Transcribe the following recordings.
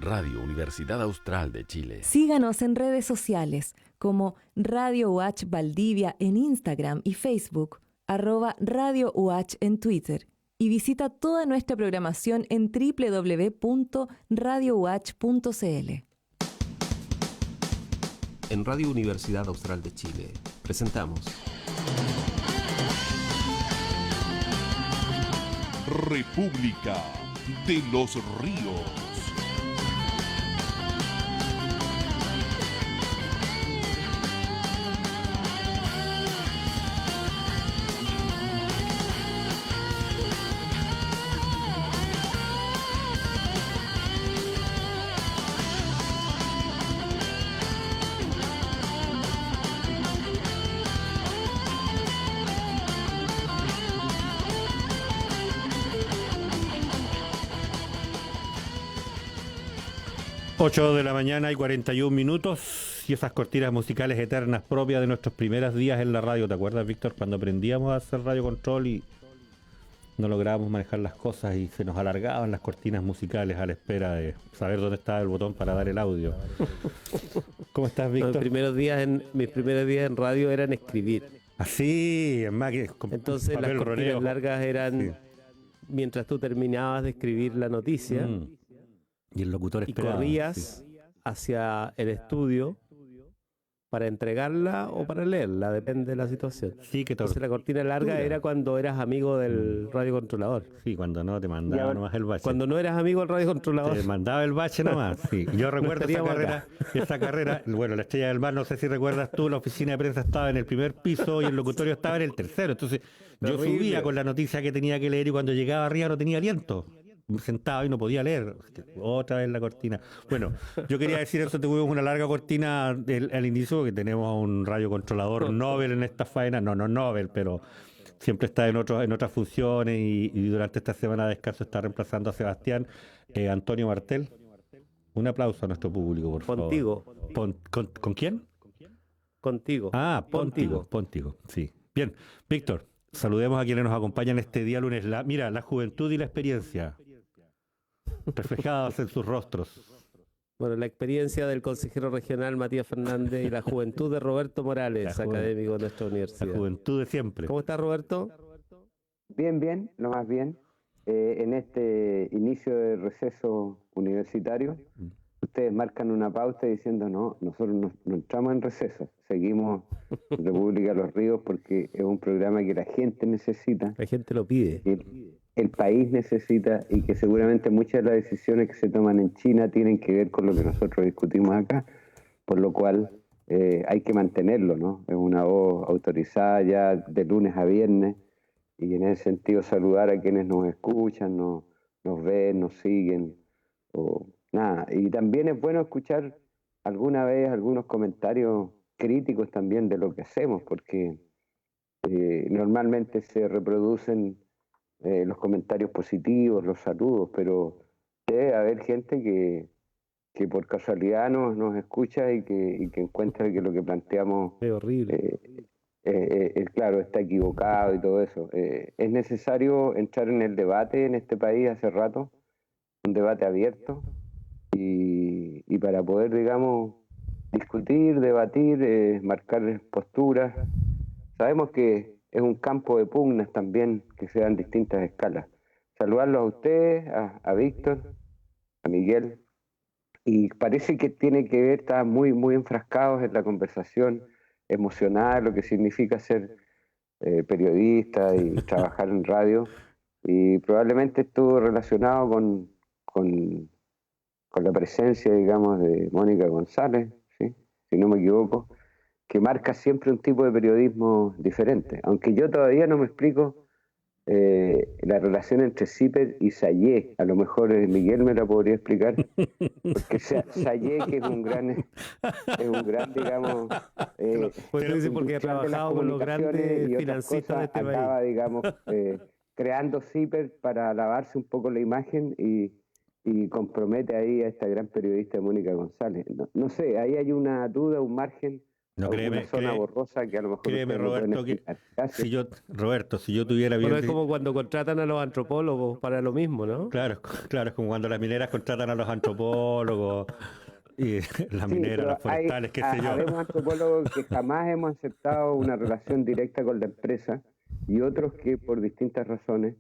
Radio Universidad Austral de Chile. Síganos en redes sociales como Radio UH Valdivia en Instagram y Facebook, @Radio UH en Twitter, y visita toda nuestra programación en www.radiouh.cl. En Radio Universidad Austral de Chile presentamos República de los Ríos. Ocho de la mañana y 41 minutos, y esas cortinas musicales eternas propias de nuestros primeros días en la radio. ¿Te acuerdas, Víctor, cuando aprendíamos a hacer radio control y no lográbamos manejar las cosas y se nos alargaban las cortinas musicales a la espera de saber dónde estaba el botón para dar el audio? ¿Cómo estás, Víctor? Mis primeros días en radio eran escribir. Así, es más que Entonces las cortinas roneo largas eran sí. Mientras tú terminabas de escribir la noticia. Y el locutor Y esperaba. corrías hacia el estudio para entregarla o para leerla, depende de la situación. Sí, que Entonces la cortina larga era cuando eras amigo del radiocontrolador. Sí, cuando no te mandaba nomás el bache. Cuando no eras amigo del radiocontrolador. Te mandaba el bache nomás, sí. Yo recuerdo esa carrera, bueno, la Estrella del Mar, no sé si recuerdas tú, la oficina de prensa estaba en el primer piso y el locutorio estaba en el tercero. Entonces yo subía con la noticia que tenía que leer y cuando llegaba arriba no tenía aliento. Me sentaba y no podía leer. Otra vez la cortina. Bueno, yo quería decir eso, tuvimos una larga cortina al inicio, que tenemos un radiocontrolador Nobel en esta faena. No Nobel, pero siempre está en otras funciones y durante esta semana de descanso está reemplazando a Sebastián. Antonio Martel. Un aplauso a nuestro público, por favor. Contigo. ¿Con quién? Contigo. Ah, Pontigo, sí. Bien, Víctor, saludemos a quienes nos acompañan este día lunes. Mira, la juventud y la experiencia reflejadas en sus rostros. Bueno, la experiencia del consejero regional Matías Fernández y la juventud de Roberto Morales, académico de nuestra universidad. La juventud de siempre. ¿Cómo está, Roberto? Bien, lo más bien. En este inicio de receso universitario, ustedes marcan una pauta diciendo, no, nosotros no entramos en receso, seguimos República de los Ríos porque es un programa que la gente necesita. La gente lo pide. El país necesita y que seguramente muchas de las decisiones que se toman en China tienen que ver con lo que nosotros discutimos acá, por lo cual hay que mantenerlo, ¿no? Es una voz autorizada ya de lunes a viernes y en ese sentido saludar a quienes nos escuchan, nos ven, nos siguen, y también es bueno escuchar alguna vez algunos comentarios críticos también de lo que hacemos, porque normalmente se reproducen los comentarios positivos, los saludos, pero debe haber gente que por casualidad nos escucha y que encuentra que lo que planteamos es horrible. Claro, está equivocado y todo eso. Es necesario entrar en el debate en este país hace rato, un debate abierto, y para poder, digamos, discutir, debatir, marcar posturas. Sabemos que es un campo de pugnas también que se dan distintas escalas. Saludarlos a ustedes, a Víctor, a Miguel, y parece que tiene que ver, está muy enfrascados en la conversación emocional, lo que significa ser periodista y trabajar en radio, y probablemente estuvo relacionado con la presencia, digamos, de Mónica González, ¿sí? Si no me equivoco, que marca siempre un tipo de periodismo diferente. Aunque yo todavía no me explico la relación entre Zipper y Sayé. A lo mejor Miguel me la podría explicar, porque Sayé, que es un gran, digamos... porque ha trabajado con los grandes financistas de este acaba, país. digamos, creando Zipper para lavarse un poco la imagen y compromete ahí a esta gran periodista Mónica González. No sé, ahí hay una duda, un margen No, alguna zona borrosa que a lo mejor créeme, ustedes no pueden Roberto, que explicar. si yo tuviera bien... Bueno, es como cuando contratan a los antropólogos para lo mismo, ¿no? Claro, claro, es como cuando las mineras contratan a los antropólogos y las Sí, mineras, pero los forestales, qué sé yo. habemos antropólogos que jamás hemos aceptado una relación directa con la empresa y otros que por distintas razones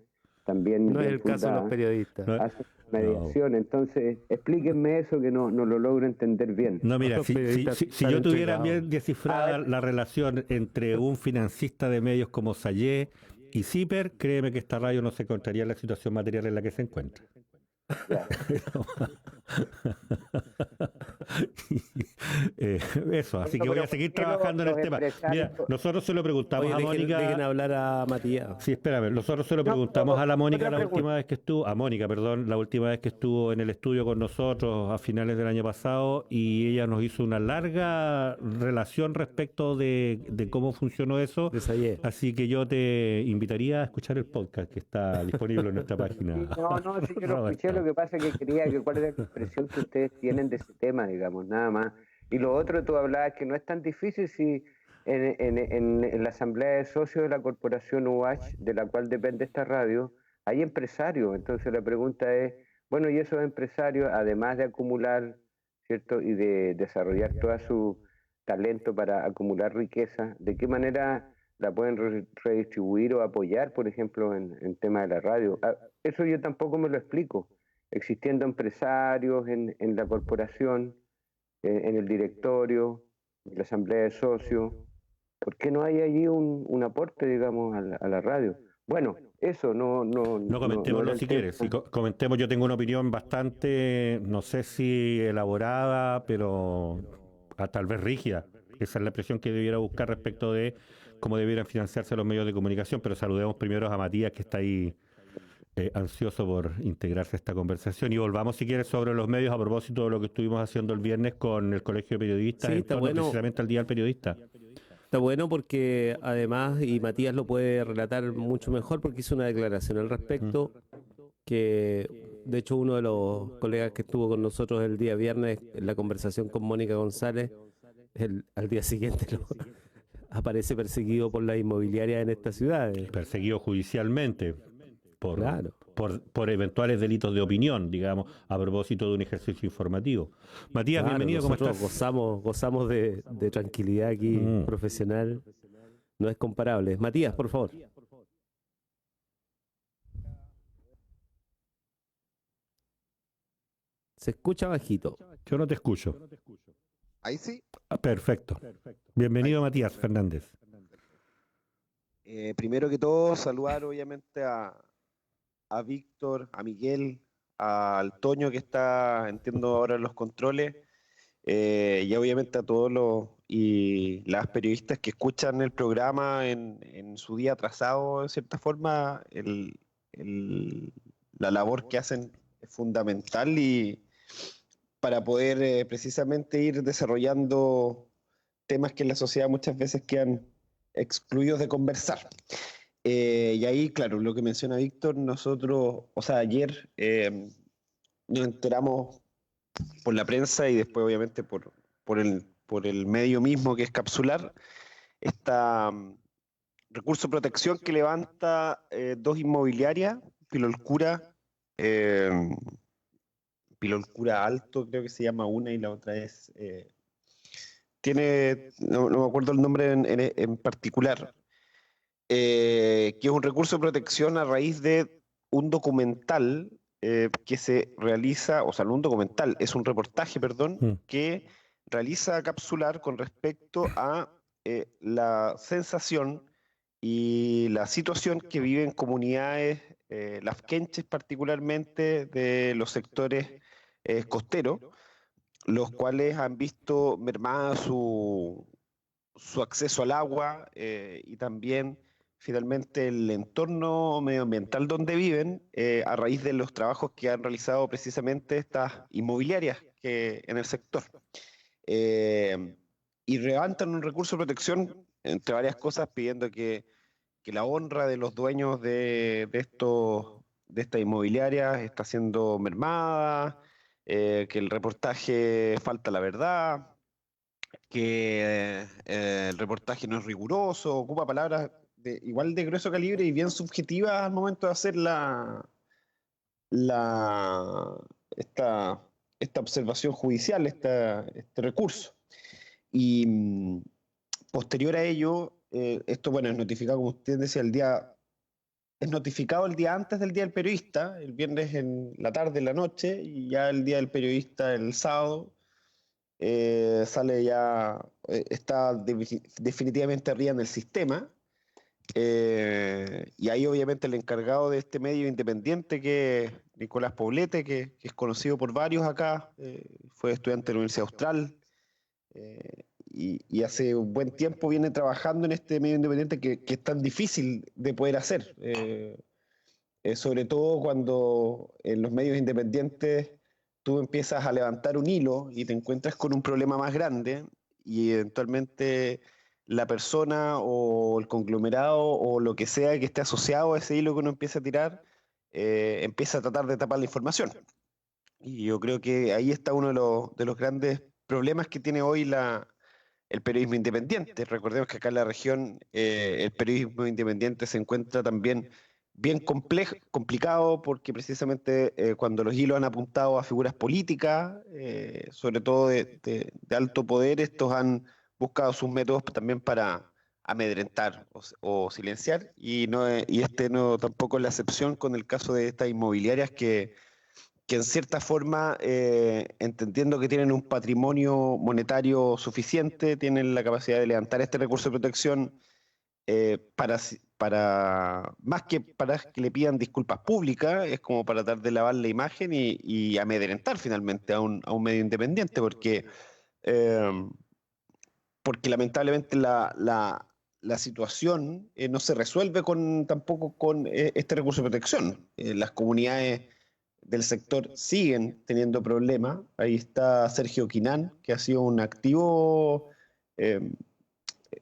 también No es bien el caso de los fundadas, periodistas. No, hacen mediación. Entonces, explíquenme eso que no lo logro entender bien. No, mira, Los si periodistas yo están tuviera entregados. bien descifrada la relación entre un financista de medios como Sayé y Zipper, créeme que esta radio no se encontraría en la situación material en la que se encuentra. Ya. Eso, así que voy a seguir ¿Por qué trabajando en los el tema. Mira, empresarios- nosotros se lo preguntamos Oye, a dejen Mónica. hablar a Matías. Sí, espérame, nosotros se lo No, preguntamos pero a la Mónica otra la pregunta. última vez que estuvo, a Mónica, perdón, la última vez que estuvo en el estudio con nosotros a finales del año pasado y ella nos hizo una larga relación respecto de cómo funcionó eso. De Sayé. Así que yo te invitaría a escuchar el podcast que está disponible en nuestra página. Sí, no, sí que lo Roberto. escuché, lo que pasa es que quería que cuál era la impresión que ustedes tienen de ese tema, digamos, nada más. Y lo otro, tú hablabas que no es tan difícil si en la asamblea de socios de la corporación UH, de la cual depende esta radio, hay empresarios. Entonces la pregunta es, bueno, y esos empresarios, además de acumular, ¿cierto? Y de desarrollar todo su talento para acumular riqueza, ¿de qué manera la pueden redistribuir o apoyar, por ejemplo, en tema de la radio? Eso yo tampoco me lo explico. Existiendo empresarios en la corporación, en el directorio, en la asamblea de socios, ¿por qué no hay allí un aporte, digamos, a la radio? Bueno, eso no Comentémoslo era el si tema. quieres. Comentemos, yo tengo una opinión bastante, no sé si elaborada, pero tal vez rígida. Esa es la impresión que debiera buscar respecto de cómo debieran financiarse los medios de comunicación, pero saludemos primero a Matías, que está ahí ansioso por integrarse a esta conversación. Y volvamos, si quieres, sobre los medios a propósito de lo que estuvimos haciendo el viernes con el Colegio de Periodistas, Sí, en está torno bueno. precisamente al Día del Periodista. Está bueno porque además, y Matías lo puede relatar mucho mejor porque hizo una declaración al respecto, que de hecho uno de los colegas que estuvo con nosotros el día viernes en la conversación con Mónica González, al día siguiente aparece perseguido por la inmobiliaria en esta ciudad. Perseguido judicialmente por, Claro. por eventuales delitos de opinión, digamos, a propósito de un ejercicio informativo. Matías, Claro, bienvenido, ¿cómo nosotros estás? gozamos de tranquilidad aquí profesional, no es comparable. Matías, por favor. Se escucha bajito. Yo no te escucho. Ahí sí. Perfecto. Bienvenido, Matías Fernández. Primero que todo, saludar obviamente a Víctor, a Miguel, al Toño que está, entiendo, ahora en los controles, y obviamente a todos y las periodistas que escuchan el programa en su día atrasado, de cierta forma. La labor que hacen es fundamental y para poder precisamente ir desarrollando temas que en la sociedad muchas veces quedan excluidos de conversar. Y ahí, claro, lo que menciona Víctor, nosotros, o sea, ayer nos enteramos por la prensa y después obviamente por el medio mismo que es Capsular, esta recurso de protección que levanta dos inmobiliarias, Pilolcura Alto, creo que se llama una, y la otra es... no me acuerdo el nombre en particular, que es un recurso de protección a raíz de un documental que se realiza, o sea, no un documental, es un reportaje, perdón, que realiza Capsular con respecto a la sensación y la situación que viven comunidades lafkenches, particularmente de los sectores costeros, los cuales han visto mermada su acceso al agua y también finalmente el entorno medioambiental donde viven a raíz de los trabajos que han realizado precisamente estas inmobiliarias en el sector. Y levantan un recurso de protección, entre varias cosas, pidiendo que la honra de los dueños de esta inmobiliaria está siendo mermada, que el reportaje falta la verdad, que el reportaje no es riguroso, ocupa palabras igual de grueso calibre y bien subjetivas al momento de hacer la, esta, esta observación judicial, este recurso. Y posterior a ello, esto, bueno, es notificado, como usted decía, es notificado el día antes del Día del Periodista, el viernes en la tarde, en la noche, y ya el Día del Periodista el sábado, sale ya, está definitivamente arriba en el sistema. Y ahí obviamente el encargado de este medio independiente, que es Nicolás Poblete, que es conocido por varios acá, fue estudiante de la Universidad Austral, y hace un buen tiempo viene trabajando en este medio independiente que es tan difícil de poder hacer, sobre todo cuando en los medios independientes tú empiezas a levantar un hilo y te encuentras con un problema más grande y eventualmente la persona o el conglomerado o lo que sea que esté asociado a ese hilo que uno empieza a tirar, empieza a tratar de tapar la información. Y yo creo que ahí está uno de los grandes problemas que tiene hoy el periodismo independiente. Recordemos que acá en la región el periodismo independiente se encuentra también bien complicado porque precisamente cuando los hilos han apuntado a figuras políticas, sobre todo de alto poder, estos han buscado sus métodos también para amedrentar o silenciar, y este no tampoco es la excepción con el caso de estas inmobiliarias que en cierta forma, entendiendo que tienen un patrimonio monetario suficiente, tienen la capacidad de levantar este recurso de protección para más que para que le pidan disculpas públicas, es como para tratar de lavar la imagen y amedrentar finalmente a un medio independiente, eh, porque lamentablemente la situación no se resuelve tampoco con este recurso de protección. Las comunidades del sector siguen teniendo problemas. Ahí está Sergio Quinán, que ha sido un activo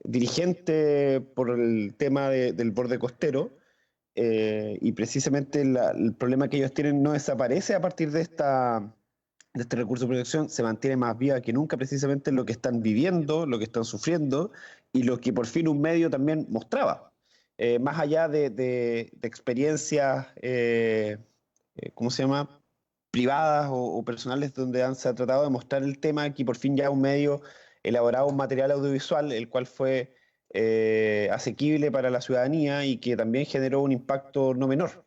dirigente por el tema del borde costero, y precisamente el problema que ellos tienen no desaparece a partir de este recurso de protección, se mantiene más viva que nunca, precisamente lo que están viviendo, lo que están sufriendo y lo que por fin un medio también mostraba. Más allá de experiencias, ¿cómo se llama?, privadas o personales donde se ha tratado de mostrar el tema, aquí por fin ya un medio elaboraba un material audiovisual, el cual fue asequible para la ciudadanía y que también generó un impacto no menor.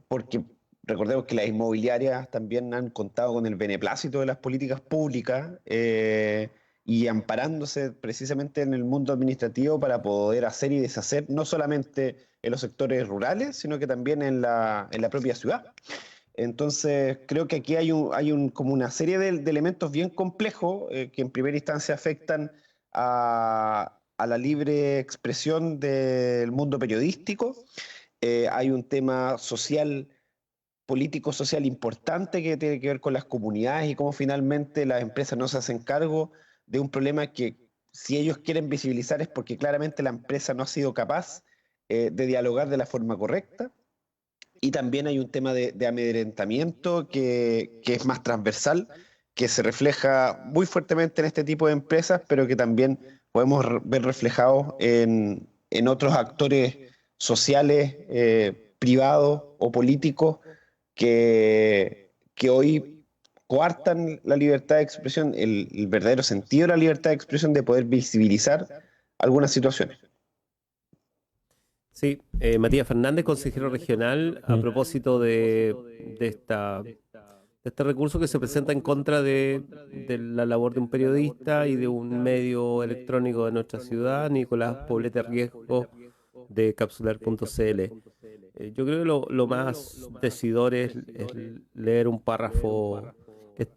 Porque recordemos que las inmobiliarias también han contado con el beneplácito de las políticas públicas, y amparándose precisamente en el mundo administrativo para poder hacer y deshacer, no solamente en los sectores rurales, sino que también en la propia ciudad. Entonces, creo que aquí hay como una serie de elementos bien complejos que en primera instancia afectan a la libre expresión del mundo periodístico. Hay un tema social, político-social importante que tiene que ver con las comunidades y cómo finalmente las empresas no se hacen cargo de un problema que, si ellos quieren visibilizar, es porque claramente la empresa no ha sido capaz de dialogar de la forma correcta. Y también hay un tema de amedrentamiento que es más transversal, que se refleja muy fuertemente en este tipo de empresas, pero que también podemos ver reflejados en otros actores sociales, privados o políticos que hoy coartan la libertad de expresión, el verdadero sentido de la libertad de expresión, de poder visibilizar algunas situaciones. Sí, Matías Fernández, consejero regional, a propósito de este recurso que se presenta en contra de la labor de un periodista y de un medio electrónico de nuestra ciudad, Nicolás Poblete Riesgo, de Capsular.cl. Yo creo que lo más decidor es leer un párrafo que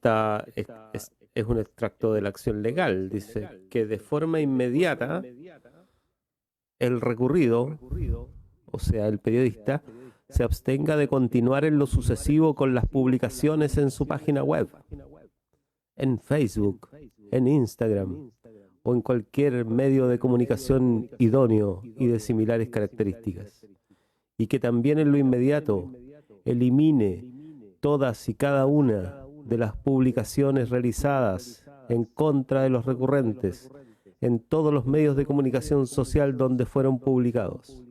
es un extracto de la acción legal. Dice que de forma inmediata el recurrido, o sea, el periodista, se abstenga de continuar en lo sucesivo con las publicaciones en su página web, en Facebook, en Instagram o en cualquier medio de comunicación idóneo y de similares características. Y que también en lo inmediato elimine todas y cada una de las publicaciones realizadas en contra de los recurrentes en todos los medios de comunicación social donde fueron publicados.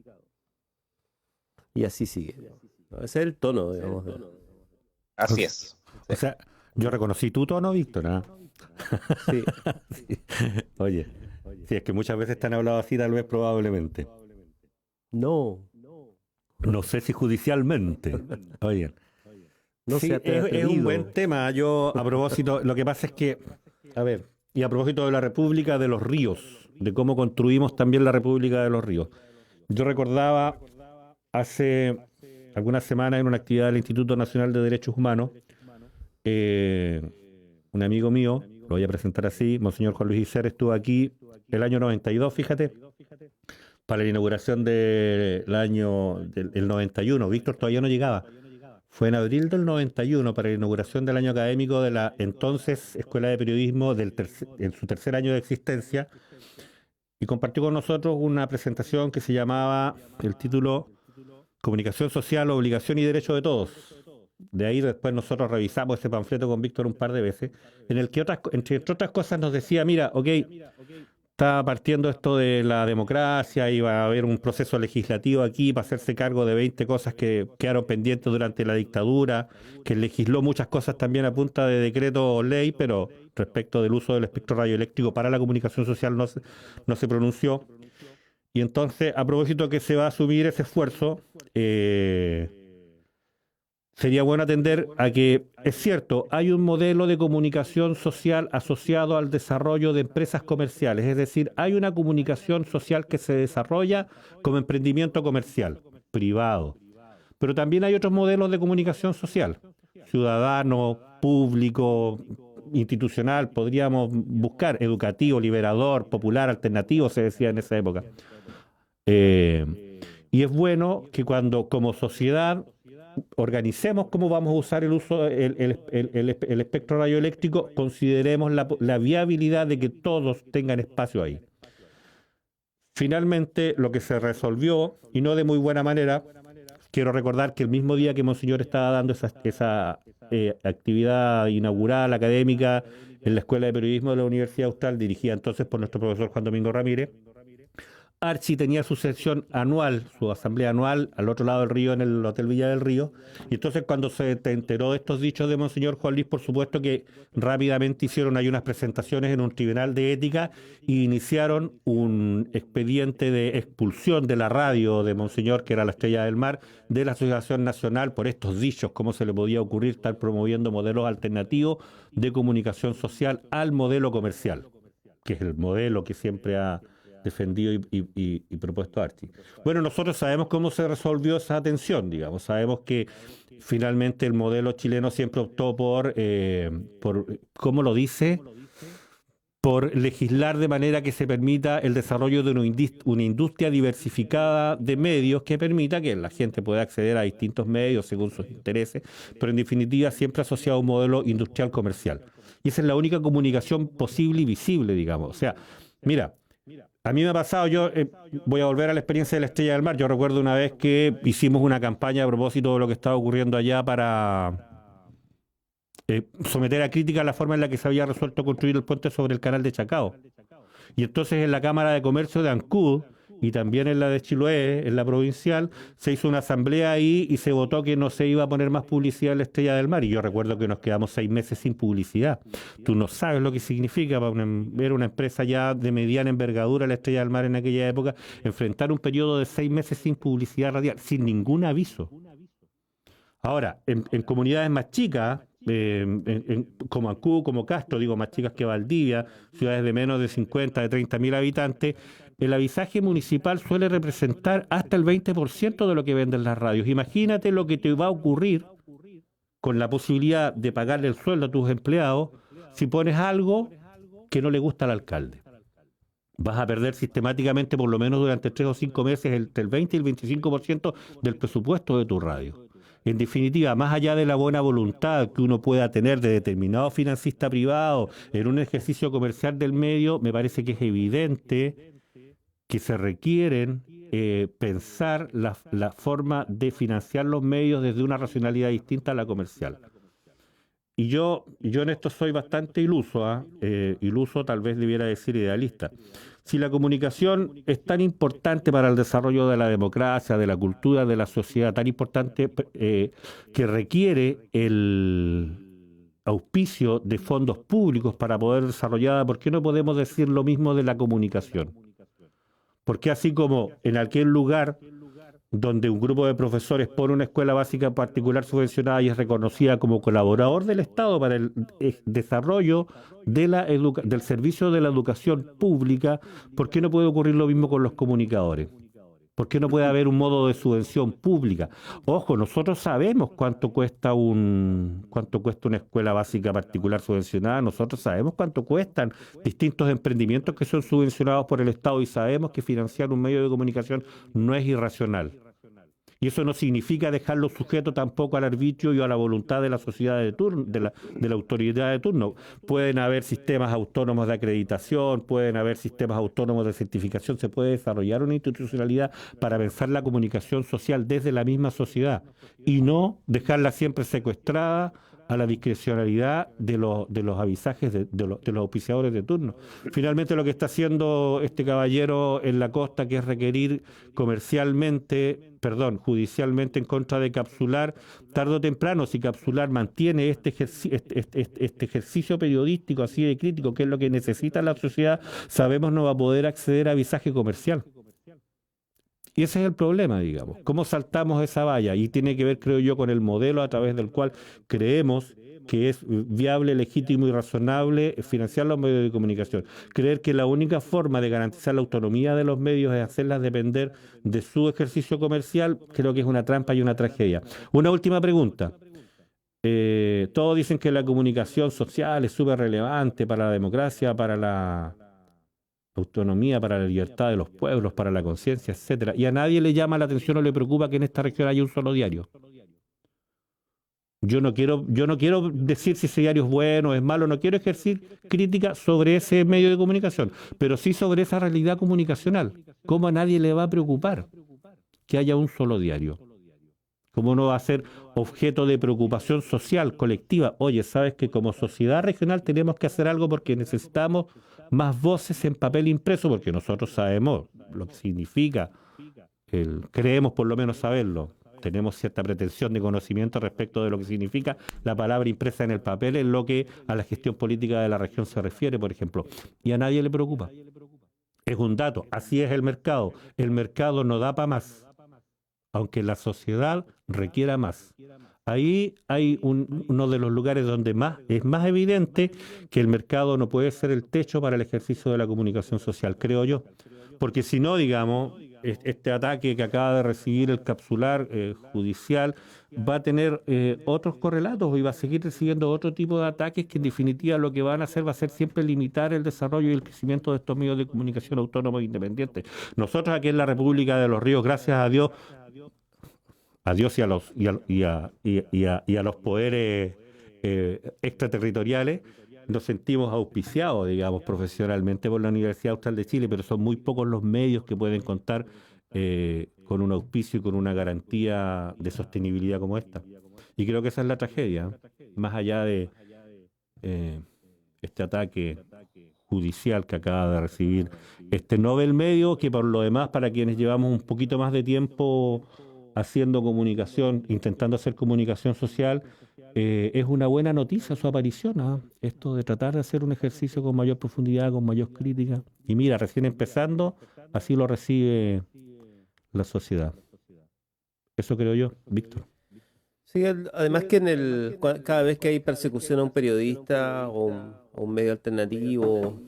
Y así sigue. Ese es el tono, digamos. Así es. O sea, yo reconocí tu tono, Víctor, ¿ah? Sí. Sí. Oye, si es que muchas veces te han hablado así, tal vez probablemente. No. No sé si judicialmente. Oye. No Sí, se ha es un atrevido. buen tema. Yo, a propósito, lo que pasa es que, a ver, y a propósito de la República de los Ríos, de cómo construimos también la República de los Ríos. Yo recordaba hace algunas semanas en una actividad del Instituto Nacional de Derechos Humanos, un amigo mío, lo voy a presentar así, Monseñor Juan Luis Iser, estuvo aquí el año 92, fíjate, para la inauguración del año del 91. Víctor todavía no llegaba. Fue en abril del 91 para la inauguración del año académico de la entonces Escuela de Periodismo en su tercer año de existencia, y compartió con nosotros una presentación que se llamaba, el título, Comunicación Social, Obligación y Derecho de Todos. De ahí después nosotros revisamos ese panfleto con Víctor un par de veces, en el que entre otras cosas nos decía, mira, ok, está partiendo esto de la democracia y va a haber un proceso legislativo aquí para hacerse cargo de 20 cosas que quedaron pendientes durante la dictadura, que legisló muchas cosas también a punta de decreto o ley, pero respecto del uso del espectro radioeléctrico para la comunicación social no se pronunció. Y entonces, a propósito que se va a asumir ese esfuerzo, sería bueno atender a que, es cierto, hay un modelo de comunicación social asociado al desarrollo de empresas comerciales, es decir, hay una comunicación social que se desarrolla como emprendimiento comercial, privado. Pero también hay otros modelos de comunicación social, ciudadano, público, institucional, podríamos buscar, educativo, liberador, popular, alternativo, se decía en esa época. Y es bueno que cuando como sociedad organicemos cómo vamos a usar el espectro radioeléctrico, consideremos la viabilidad de que todos tengan espacio ahí. Finalmente, lo que se resolvió, y no de muy buena manera, quiero recordar que el mismo día que Monseñor estaba dando esa actividad inaugural académica en la Escuela de Periodismo de la Universidad Austral, dirigida entonces por nuestro profesor Juan Domingo Ramírez, Archi tenía su sesión anual, su asamblea anual, al otro lado del río, en el Hotel Villa del Río. Y entonces cuando se enteró de estos dichos de Monseñor Juan Luis, por supuesto que rápidamente hicieron ahí unas presentaciones en un tribunal de ética y iniciaron un expediente de expulsión de la radio de Monseñor, que era la Estrella del Mar, de la Asociación Nacional por estos dichos. ¿Cómo se le podía ocurrir estar promoviendo modelos alternativos de comunicación social al modelo comercial, que es el modelo que siempre ha defendido y propuesto Archi? Bueno, nosotros sabemos cómo se resolvió esa tensión, digamos. Sabemos que finalmente el modelo chileno siempre optó por ¿cómo lo dice? Por legislar de manera que se permita el desarrollo de una industria diversificada de medios que permita que la gente pueda acceder a distintos medios según sus intereses, pero en definitiva siempre asociado a un modelo industrial comercial. Y esa es la única comunicación posible y visible, digamos. O sea, mira, a mí me ha pasado, yo voy a volver a la experiencia de la Estrella del Mar. Yo recuerdo una vez que hicimos una campaña a propósito de lo que estaba ocurriendo allá para someter a crítica la forma en la que se había resuelto construir el puente sobre el canal de Chacao. Y entonces en la Cámara de Comercio de Ancud y también en la de Chiloé, en la provincial, se hizo una asamblea ahí y se votó que no se iba a poner más publicidad en la Estrella del Mar. Y yo recuerdo que nos quedamos 6 meses sin publicidad. Tú no sabes lo que significa para ver una empresa ya de mediana envergadura, la Estrella del Mar en aquella época, enfrentar un periodo de 6 meses sin publicidad radial, sin ningún aviso. Ahora, en comunidades más chicas, como Ancud, como Castro, digo más chicas que Valdivia, ciudades de menos de 50, de 30.000 habitantes, el avisaje municipal suele representar hasta el 20% de lo que venden las radios. Imagínate lo que te va a ocurrir con la posibilidad de pagarle el sueldo a tus empleados si pones algo que no le gusta al alcalde. Vas a perder sistemáticamente, por lo menos durante 3 o 5 meses, entre el 20 y el 25% del presupuesto de tu radio. En definitiva, más allá de la buena voluntad que uno pueda tener de determinado financista privado en un ejercicio comercial del medio, me parece que es evidente que se requieren pensar la forma de financiar los medios desde una racionalidad distinta a la comercial. yo en esto soy bastante iluso, iluso tal vez debiera decir idealista. Si la comunicación es tan importante para el desarrollo de la democracia, de la cultura, de la sociedad, tan importante que requiere el auspicio de fondos públicos para poder desarrollarla, ¿por qué no podemos decir lo mismo de la comunicación? Porque así como en aquel lugar donde un grupo de profesores pone una escuela básica particular subvencionada y es reconocida como colaborador del Estado para el desarrollo de del servicio de la educación pública, ¿por qué no puede ocurrir lo mismo con los comunicadores? ¿Por qué no puede haber un modo de subvención pública? Ojo, nosotros sabemos cuánto cuesta una escuela básica particular subvencionada, nosotros sabemos cuánto cuestan distintos emprendimientos que son subvencionados por el Estado y sabemos que financiar un medio de comunicación no es irracional. Y eso no significa dejarlo sujeto tampoco al arbitrio y a la voluntad de la sociedad de turno, de la autoridad de turno. Pueden haber sistemas autónomos de acreditación, pueden haber sistemas autónomos de certificación, se puede desarrollar una institucionalidad para pensar la comunicación social desde la misma sociedad y no dejarla siempre secuestrada a la discrecionalidad de los avisajes de los auspiciadores de turno. Finalmente lo que está haciendo este caballero en la costa, que es requerir judicialmente en contra de Capsular, tarde o temprano, si Capsular mantiene este ejercicio periodístico así de crítico, que es lo que necesita la sociedad, sabemos no va a poder acceder a avisaje comercial. Y ese es el problema, digamos. ¿Cómo saltamos esa valla? Y tiene que ver, creo yo, con el modelo a través del cual creemos que es viable, legítimo y razonable financiar los medios de comunicación. Creer que la única forma de garantizar la autonomía de los medios es hacerlas depender de su ejercicio comercial, creo que es una trampa y una tragedia. Una última pregunta. Todos dicen que la comunicación social es súper relevante para la democracia, para la autonomía, para la libertad de los pueblos, para la conciencia, etcétera. Y a nadie le llama la atención o le preocupa que en esta región haya un solo diario. Yo no quiero decir si ese diario es bueno o es malo, no quiero ejercer crítica sobre ese medio de comunicación, pero sí sobre esa realidad comunicacional. ¿Cómo a nadie le va a preocupar que haya un solo diario? ¿Cómo no va a ser objeto de preocupación social, colectiva? Oye, sabes que como sociedad regional tenemos que hacer algo porque necesitamos más voces en papel impreso, porque nosotros sabemos lo que significa, creemos por lo menos saberlo, tenemos cierta pretensión de conocimiento respecto de lo que significa la palabra impresa en el papel en lo que a la gestión política de la región se refiere, por ejemplo, y a nadie le preocupa. Es un dato, así es el mercado no da para más, aunque la sociedad requiera más. Ahí hay uno de los lugares donde es más evidente que el mercado no puede ser el techo para el ejercicio de la comunicación social, creo yo. Porque si no, digamos, este ataque que acaba de recibir el Capsular judicial va a tener otros correlatos y va a seguir recibiendo otro tipo de ataques que en definitiva lo que van a hacer va a ser siempre limitar el desarrollo y el crecimiento de estos medios de comunicación autónomos e independientes. Nosotros aquí en la República de los Ríos, gracias a Dios y a los poderes extraterritoriales, nos sentimos auspiciados, digamos, profesionalmente por la Universidad Austral de Chile, pero son muy pocos los medios que pueden contar con un auspicio y con una garantía de sostenibilidad como esta. Y creo que esa es la tragedia, más allá de este ataque judicial que acaba de recibir este Nobel Medio, que por lo demás, para quienes llevamos un poquito más de tiempo haciendo comunicación, intentando hacer comunicación social, es una buena noticia su aparición, ¿eh? Esto de tratar de hacer un ejercicio con mayor profundidad, con mayor crítica. Y mira, recién empezando, así lo recibe la sociedad. Eso creo yo, Víctor. Sí, además que cada vez que hay persecución a un periodista o un medio alternativo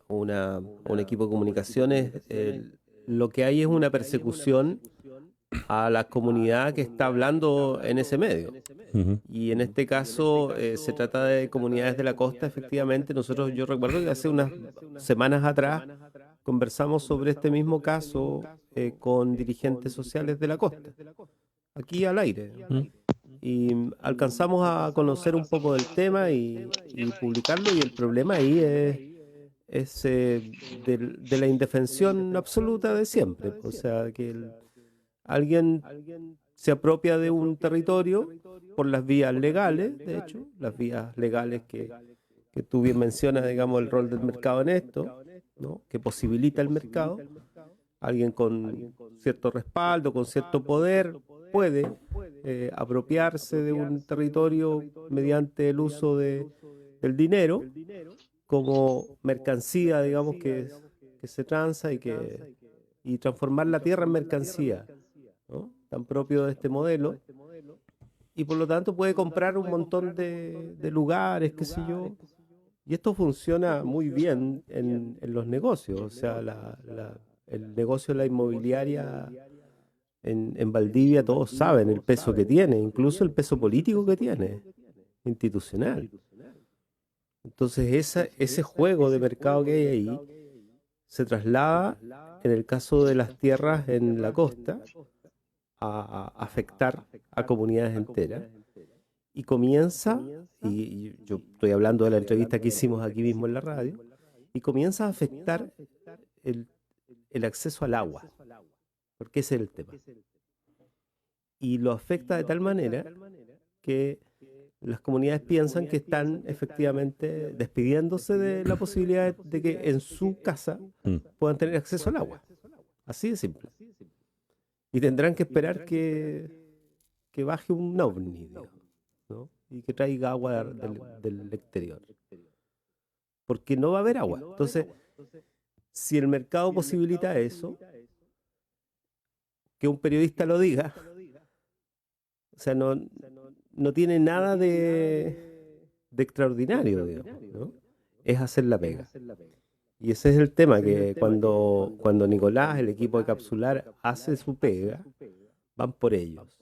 o un equipo de comunicaciones, lo que hay es una persecución a la comunidad que está hablando en ese medio. Uh-huh. Y en este caso se trata de comunidades de la costa, efectivamente. Yo recuerdo que hace unas semanas atrás conversamos sobre este mismo caso con dirigentes sociales de la costa, aquí al aire. Uh-huh. Y alcanzamos a conocer un poco del tema y publicarlo, y el problema ahí es de la indefensión absoluta de siempre. O sea, que alguien se apropia de un territorio por las vías legales, de hecho, las vías legales que tú bien mencionas, digamos, el rol del mercado en esto, ¿no? Que posibilita el mercado. Alguien con cierto respaldo, con cierto poder, puede apropiarse de un territorio mediante el uso del dinero como mercancía, digamos, que se transa y transformar la tierra en mercancía, ¿no? Tan propio de este modelo. Y por lo tanto puede comprar un montón de lugares, qué sé yo. Y esto funciona muy bien en los negocios. O sea, el negocio de la inmobiliaria en Valdivia, todos saben el peso que tiene, incluso el peso político que tiene, institucional. Entonces ese juego de mercado que hay ahí se traslada, en el caso de las tierras en la costa, a afectar a comunidades enteras. Y comienza, y yo estoy hablando de la entrevista que hicimos aquí mismo en la radio, y comienza a afectar el acceso al agua, porque ese es el tema. Y lo afecta de tal manera que las comunidades piensan que están efectivamente despidiéndose de la posibilidad de que en su casa puedan tener acceso al agua. Así de simple. Y tendrán que esperar que baje un ovni, ¿no? Y que traiga agua del exterior. Porque no va a haber agua. Entonces, si el mercado posibilita eso, que un periodista lo diga, o sea, no tiene nada de extraordinario, digamos, ¿no? Es hacer la pega. Y ese es el tema, que cuando Nicolás, el equipo de Capsular, hace su pega, van por ellos.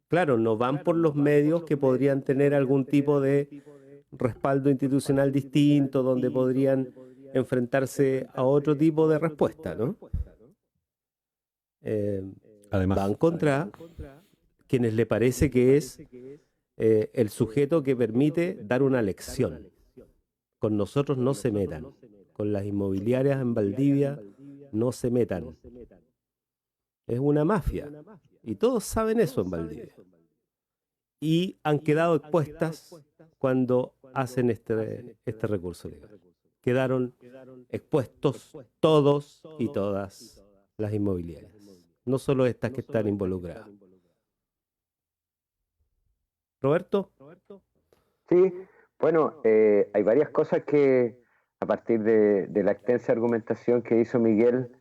Claro, no van por los medios que podrían tener algún tipo de respaldo institucional distinto, donde podrían enfrentarse a otro tipo de respuesta, ¿no? Además, van contra quienes le parece que es el sujeto que permite dar una lección. Con nosotros no se metan. Con las inmobiliarias en Valdivia no se metan. Es una mafia. Y todos saben eso en Valdivia. Y han quedado expuestas cuando hacen este recurso legal. Quedaron expuestos todos y todas las inmobiliarias. No solo estas que están involucradas. ¿Roberto? Sí, bueno, hay varias cosas que a partir de la extensa argumentación que hizo Miguel,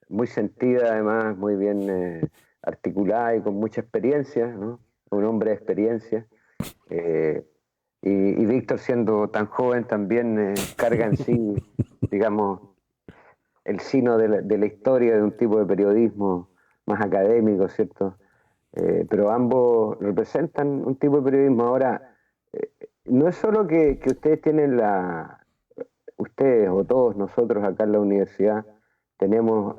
muy sentida además, muy bien articulada y con mucha experiencia, ¿no? Un hombre de experiencia. Y Víctor, siendo tan joven, también carga en sí, digamos, el sino de la historia de un tipo de periodismo más académico, ¿cierto? Pero ambos representan un tipo de periodismo. Ahora, no es solo que ustedes tienen ustedes o todos nosotros acá en la universidad tenemos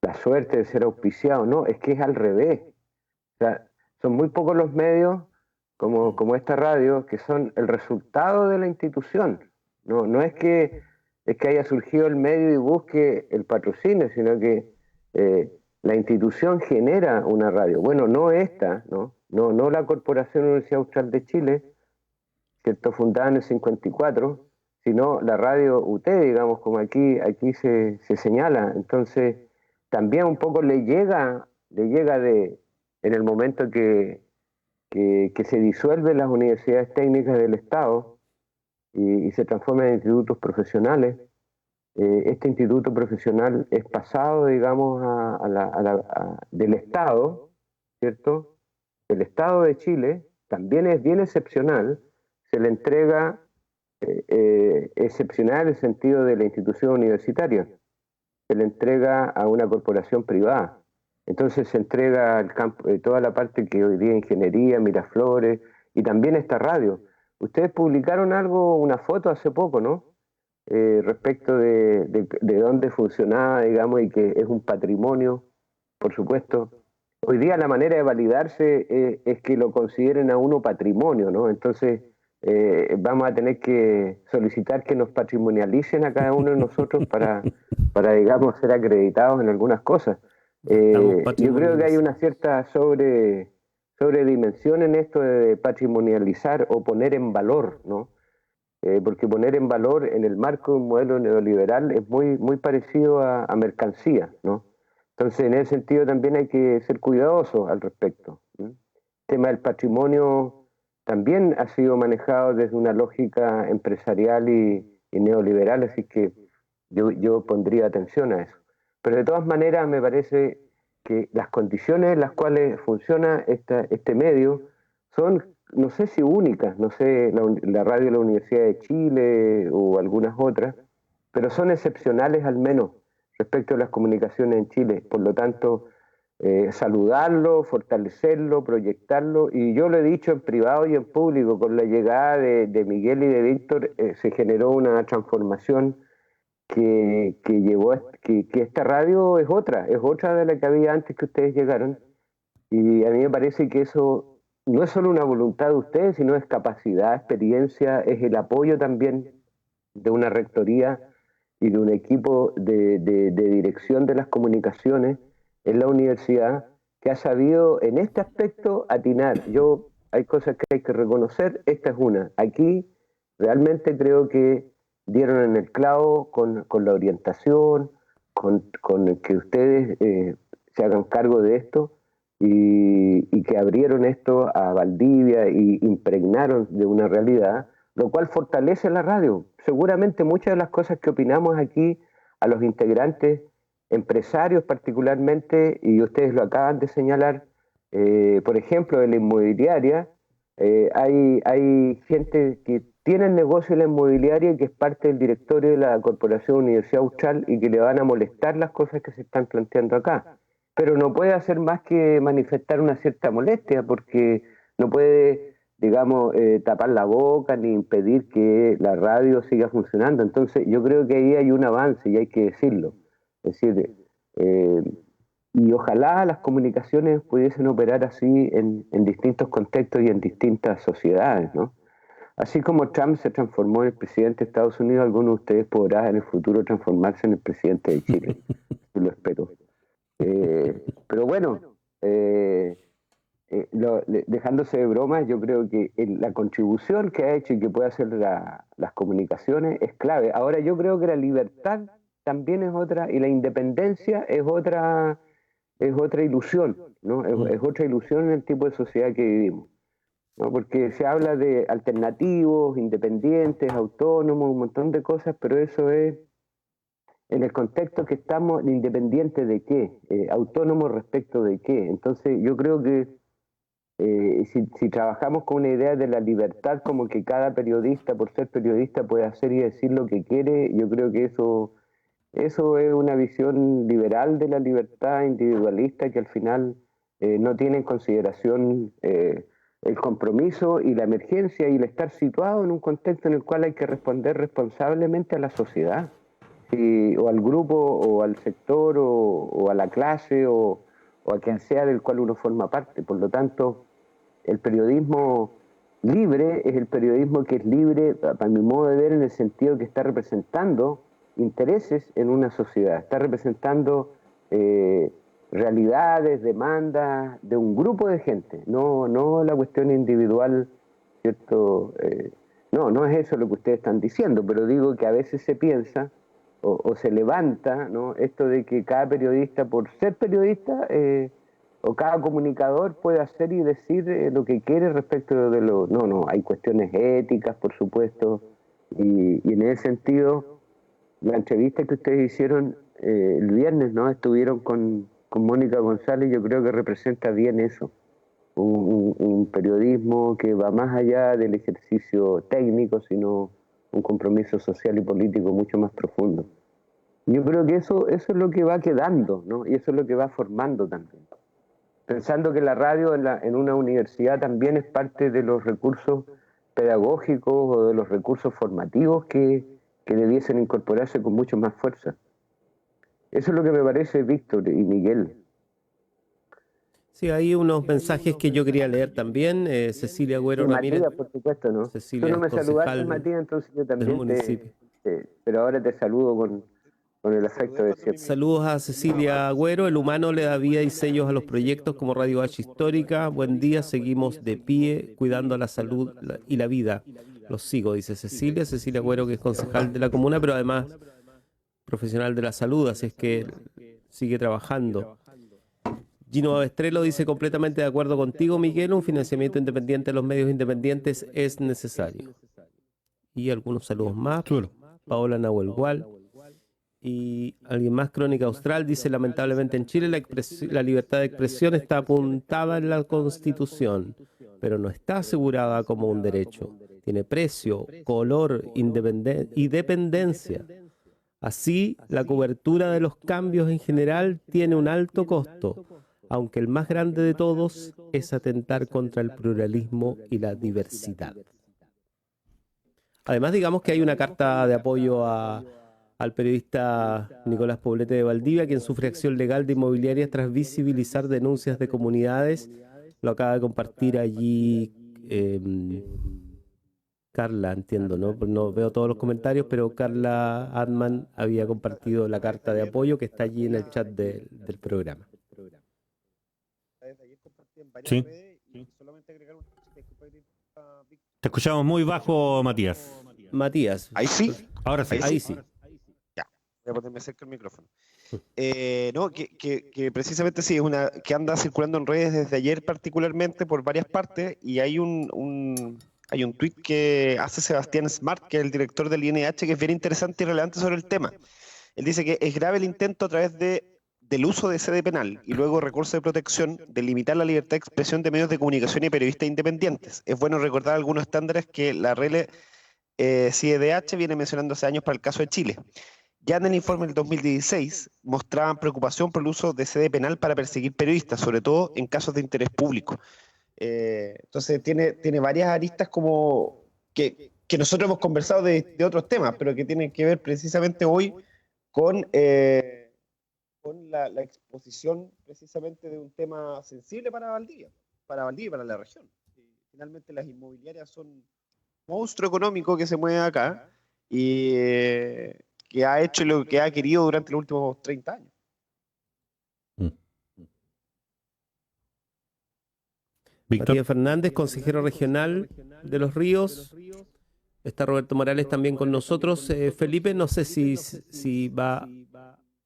la suerte de ser auspiciados, no, es que es al revés. O sea, son muy pocos los medios como esta radio que son el resultado de la institución. No es que haya surgido el medio y busque el patrocinio, sino que la institución genera una radio. Bueno, no esta, no la Corporación Universidad Austral de Chile, ¿cierto? Fundada en el 54, sino la radio UT, digamos, como aquí se señala. Entonces, también un poco le llega en el momento que se disuelven las universidades técnicas del Estado y se transforman en institutos profesionales. Este instituto profesional es pasado, digamos, del Estado, ¿cierto? Del Estado de Chile, también es bien excepcional, se le entrega excepcional en el sentido de la institución universitaria, se le entrega a una corporación privada. Entonces se entrega al campo, toda la parte que hoy día ingeniería, Miraflores, y también esta radio. Ustedes publicaron una foto hace poco, ¿no? Respecto de dónde funcionaba, digamos, y que es un patrimonio, por supuesto. Hoy día la manera de validarse es que lo consideren a uno patrimonio, ¿no? Entonces vamos a tener que solicitar que nos patrimonialicen a cada uno de nosotros para digamos, ser acreditados en algunas cosas. Yo creo que hay una cierta sobredimensión en esto de patrimonializar o poner en valor, ¿no? Porque poner en valor en el marco de un modelo neoliberal es muy parecido a mercancía, ¿no? Entonces, en ese sentido también hay que ser cuidadosos al respecto. El tema del patrimonio también ha sido manejado desde una lógica empresarial y neoliberal, así que yo pondría atención a eso. Pero de todas maneras me parece que las condiciones en las cuales funciona este medio son, no sé si únicas, no sé, la radio de la Universidad de Chile o algunas otras, pero son excepcionales al menos respecto a las comunicaciones en Chile. Por lo tanto, saludarlo, fortalecerlo, proyectarlo, y yo lo he dicho en privado y en público, con la llegada de Miguel y de Víctor se generó una transformación que llevó que esta radio es otra de la que había antes que ustedes llegaron, y a mí me parece que eso no es solo una voluntad de ustedes, sino es capacidad, experiencia, es el apoyo también de una rectoría y de un equipo de dirección de las comunicaciones en la universidad que ha sabido en este aspecto atinar. Hay cosas que hay que reconocer, esta es una. Aquí realmente creo que dieron en el clavo con la orientación, con que ustedes se hagan cargo de esto y que abrieron esto a Valdivia y impregnaron de una realidad, lo cual fortalece la radio. Seguramente muchas de las cosas que opinamos aquí a los integrantes, empresarios particularmente, y ustedes lo acaban de señalar, por ejemplo, de la inmobiliaria, hay gente que tiene el negocio de la inmobiliaria y que es parte del directorio de la Corporación Universidad Austral y que le van a molestar las cosas que se están planteando acá. Pero no puede hacer más que manifestar una cierta molestia porque no puede, digamos, tapar la boca ni impedir que la radio siga funcionando. Entonces yo creo que ahí hay un avance y hay que decirlo. Es decir, y ojalá las comunicaciones pudiesen operar así en distintos contextos y en distintas sociedades, ¿no? Así como Trump se transformó en el presidente de Estados Unidos, alguno de ustedes podrá en el futuro transformarse en el presidente de Chile. Yo lo espero. Pero bueno, dejándose de bromas, yo creo que la contribución que ha hecho y que puede hacer las comunicaciones es clave. Ahora yo creo que la libertad también es otra y la independencia es otra ilusión, ¿no? Es otra ilusión en el tipo de sociedad que vivimos, ¿no? Porque se habla de alternativos, independientes, autónomos, un montón de cosas, pero eso es en el contexto que estamos, independiente de qué, autónomo respecto de qué. Entonces yo creo que si trabajamos con una idea de la libertad como que cada periodista, por ser periodista, puede hacer y decir lo que quiere, yo creo que eso es una visión liberal de la libertad individualista que al final no tiene en consideración el compromiso y la emergencia y el estar situado en un contexto en el cual hay que responder responsablemente a la sociedad. O al grupo, o al sector, o a la clase, o a quien sea del cual uno forma parte. Por lo tanto, el periodismo libre es el periodismo que es libre, para mi modo de ver, en el sentido que está representando intereses en una sociedad, está representando realidades, demandas de un grupo de gente, no la cuestión individual, ¿cierto? No es eso lo que ustedes están diciendo, pero digo que a veces se piensa o se levanta, ¿no? Esto de que cada periodista, por ser periodista, o cada comunicador puede hacer y decir lo que quiere respecto de lo... No, hay cuestiones éticas, por supuesto, y en ese sentido, la entrevista que ustedes hicieron el viernes, ¿no? Estuvieron con Mónica González, yo creo que representa bien eso, un periodismo que va más allá del ejercicio técnico, sino un compromiso social y político mucho más profundo. Yo creo que eso es lo que va quedando, ¿no? Y eso es lo que va formando también. Pensando que la radio en una universidad también es parte de los recursos pedagógicos o de los recursos formativos que debiesen incorporarse con mucho más fuerza. Eso es lo que me parece, Víctor y Miguel. Sí, hay unos mensajes que yo quería leer también. Cecilia Agüero Ramírez. Matías, por supuesto, ¿no? Cecilia, tú no me saludaste, Matías, entonces yo también pero ahora te saludo con el efecto de siempre. Saludos a Cecilia Agüero. El humano le da vida y sellos a los proyectos como Radio H Histórica. Buen día, seguimos de pie, cuidando la salud y la vida. Los sigo, dice Cecilia. Cecilia Agüero, que es concejal de la comuna, pero además profesional de la salud, así es que sigue trabajando. Gino Babestrelo dice: completamente de acuerdo contigo, Miguel, un financiamiento independiente de los medios independientes es necesario. Y algunos saludos más. Paola Nahuel Gual. Y alguien más, Crónica Austral, dice: lamentablemente en Chile la libertad de expresión está apuntada en la Constitución, pero no está asegurada como un derecho. Tiene precio, color y dependencia. Así, la cobertura de los cambios en general tiene un alto costo, aunque el más grande de todos es atentar contra el pluralismo y la diversidad. Además, digamos que hay una carta de apoyo al periodista Nicolás Poblete de Valdivia, quien sufre acción legal de inmobiliarias tras visibilizar denuncias de comunidades. Lo acaba de compartir allí Carla, entiendo, ¿no? No veo todos los comentarios, pero Carla Adman había compartido la carta de apoyo que está allí en el chat del programa. Sí. Te escuchamos muy bajo, Matías. Matías. Ahí sí. Ahora sí. Ahí sí. Ya, voy a ponerme cerca el micrófono. No, que precisamente sí, es una que anda circulando en redes desde ayer particularmente por varias partes, y hay un tuit que hace Sebastián Smart, que es el director del INH, que es bien interesante y relevante sobre el tema. Él dice que es grave el intento a través del uso de sede penal y luego recurso de protección de limitar la libertad de expresión de medios de comunicación y periodistas independientes. Es bueno recordar algunos estándares que la RL CIDH viene mencionando hace años para el caso de Chile. Ya en el informe del 2016 mostraban preocupación por el uso de sede penal para perseguir periodistas, sobre todo en casos de interés público. Entonces tiene varias aristas como que nosotros hemos conversado de otros temas, pero que tienen que ver precisamente hoy con la exposición precisamente de un tema sensible para Valdivia y para la región. Finalmente las inmobiliarias son un monstruo económico que se mueve acá y que ha hecho lo que ha querido durante los últimos 30 años. Víctor. Matías Fernández, consejero regional de Los Ríos. Está Roberto Morales también con nosotros. Felipe, no sé si va,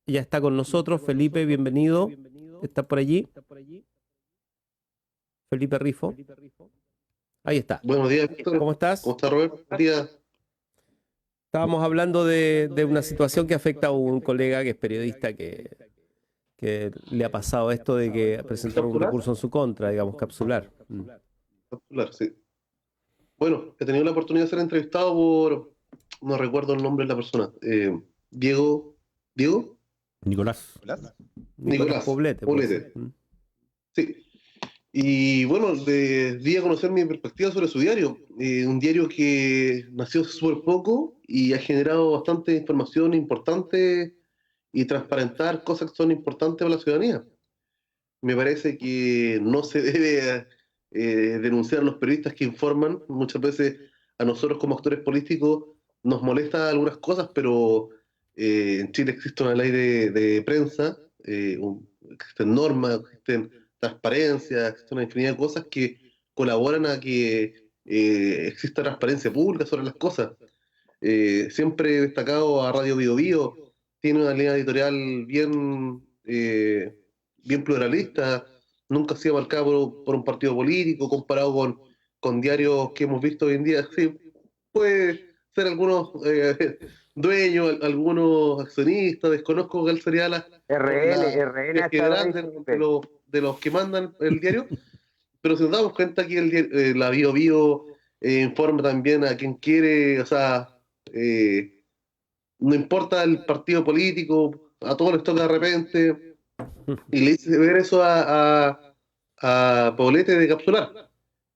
ya está con nosotros. Felipe, bienvenido. ¿Está por allí? Felipe Rifo. Ahí está. Buenos días, Víctor. ¿Cómo estás? ¿Cómo está, Roberto? Buenos días. Estábamos hablando de una situación que afecta a un colega que es periodista que le ha pasado esto de que presentaron un recurso en su contra, digamos, capsular. Capsular, sí. Bueno, he tenido la oportunidad de ser entrevistado por, no recuerdo el nombre de la persona, Diego, Nicolás Poblete. Poblete. Sí. Y bueno, di a conocer mi perspectiva sobre su diario. Un diario que nació hace súper poco y ha generado bastante información importante y transparentar cosas que son importantes para la ciudadanía. Me parece que no se debe denunciar a los periodistas que informan. Muchas veces a nosotros como actores políticos nos molesta algunas cosas, pero en Chile existe una ley de prensa, existen normas, existen transparencia, existe una infinidad de cosas que colaboran a que exista transparencia pública sobre las cosas. Siempre he destacado a Radio Bio Bio, tiene una línea editorial bien pluralista, nunca ha sido marcada por un partido político, comparado con diarios que hemos visto hoy en día. Sí, puede ser algunos dueños, algunos accionistas, desconozco cuál sería la RN de los que mandan el diario, pero si nos damos cuenta que la Bio Bio informa también a quien quiere, o sea, no importa el partido político, a todos les toca de repente, y le hice ver eso a Poblete de capsular.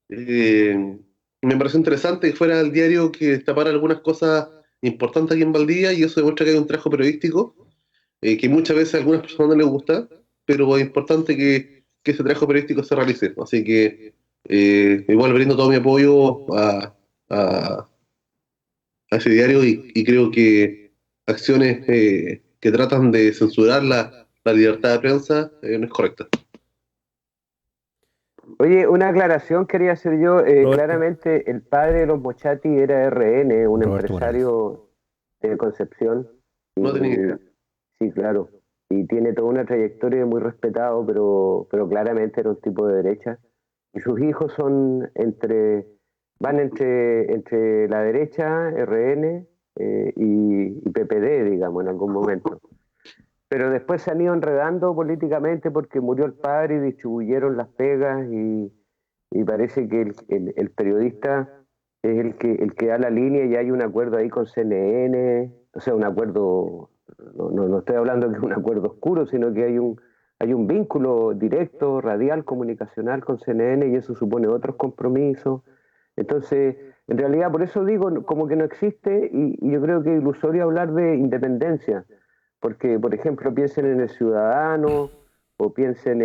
Me pareció interesante que fuera el diario que destapara algunas cosas importantes aquí en Valdivia, y eso demuestra que hay un trabajo periodístico que muchas veces a algunas personas no les gusta, pero es importante que ese trabajo periodístico se realice. Así que igual brindo todo mi apoyo a ese diario, y creo que acciones que tratan de censurar la libertad de prensa no es correcta. Oye, una aclaración quería hacer yo. Claramente el padre de los Mochati era RN, un Roberto empresario de Concepción. No tenía idea. Sí, claro. Y tiene toda una trayectoria muy respetado, pero claramente era un tipo de derecha. Y sus hijos van entre la derecha, RN, y PPD, digamos, en algún momento. Pero después se han ido enredando políticamente porque murió el padre y distribuyeron las pegas y parece que el periodista es el que da la línea y hay un acuerdo ahí con CNN, o sea, un acuerdo, no estoy hablando que es un acuerdo oscuro, sino que hay un vínculo directo, radial, comunicacional con CNN y eso supone otros compromisos. Entonces, en realidad, por eso digo, como que no existe y yo creo que es ilusorio hablar de independencia. Porque, por ejemplo, piensen en el ciudadano o piensen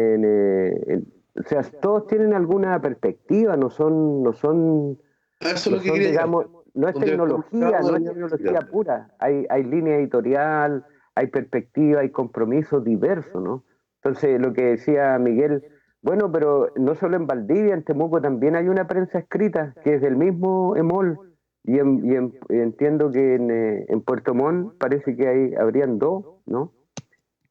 o sea, todos tienen alguna perspectiva, no son, Eso es lo que quería digamos, no es tecnología pura. Hay línea editorial, hay perspectiva, hay compromisos diversos, ¿no? Entonces, lo que decía Miguel, bueno, pero no solo en Valdivia, en Temuco también hay una prensa escrita que es del mismo EMOL. Y entiendo que en Puerto Montt parece que habrían dos, ¿no?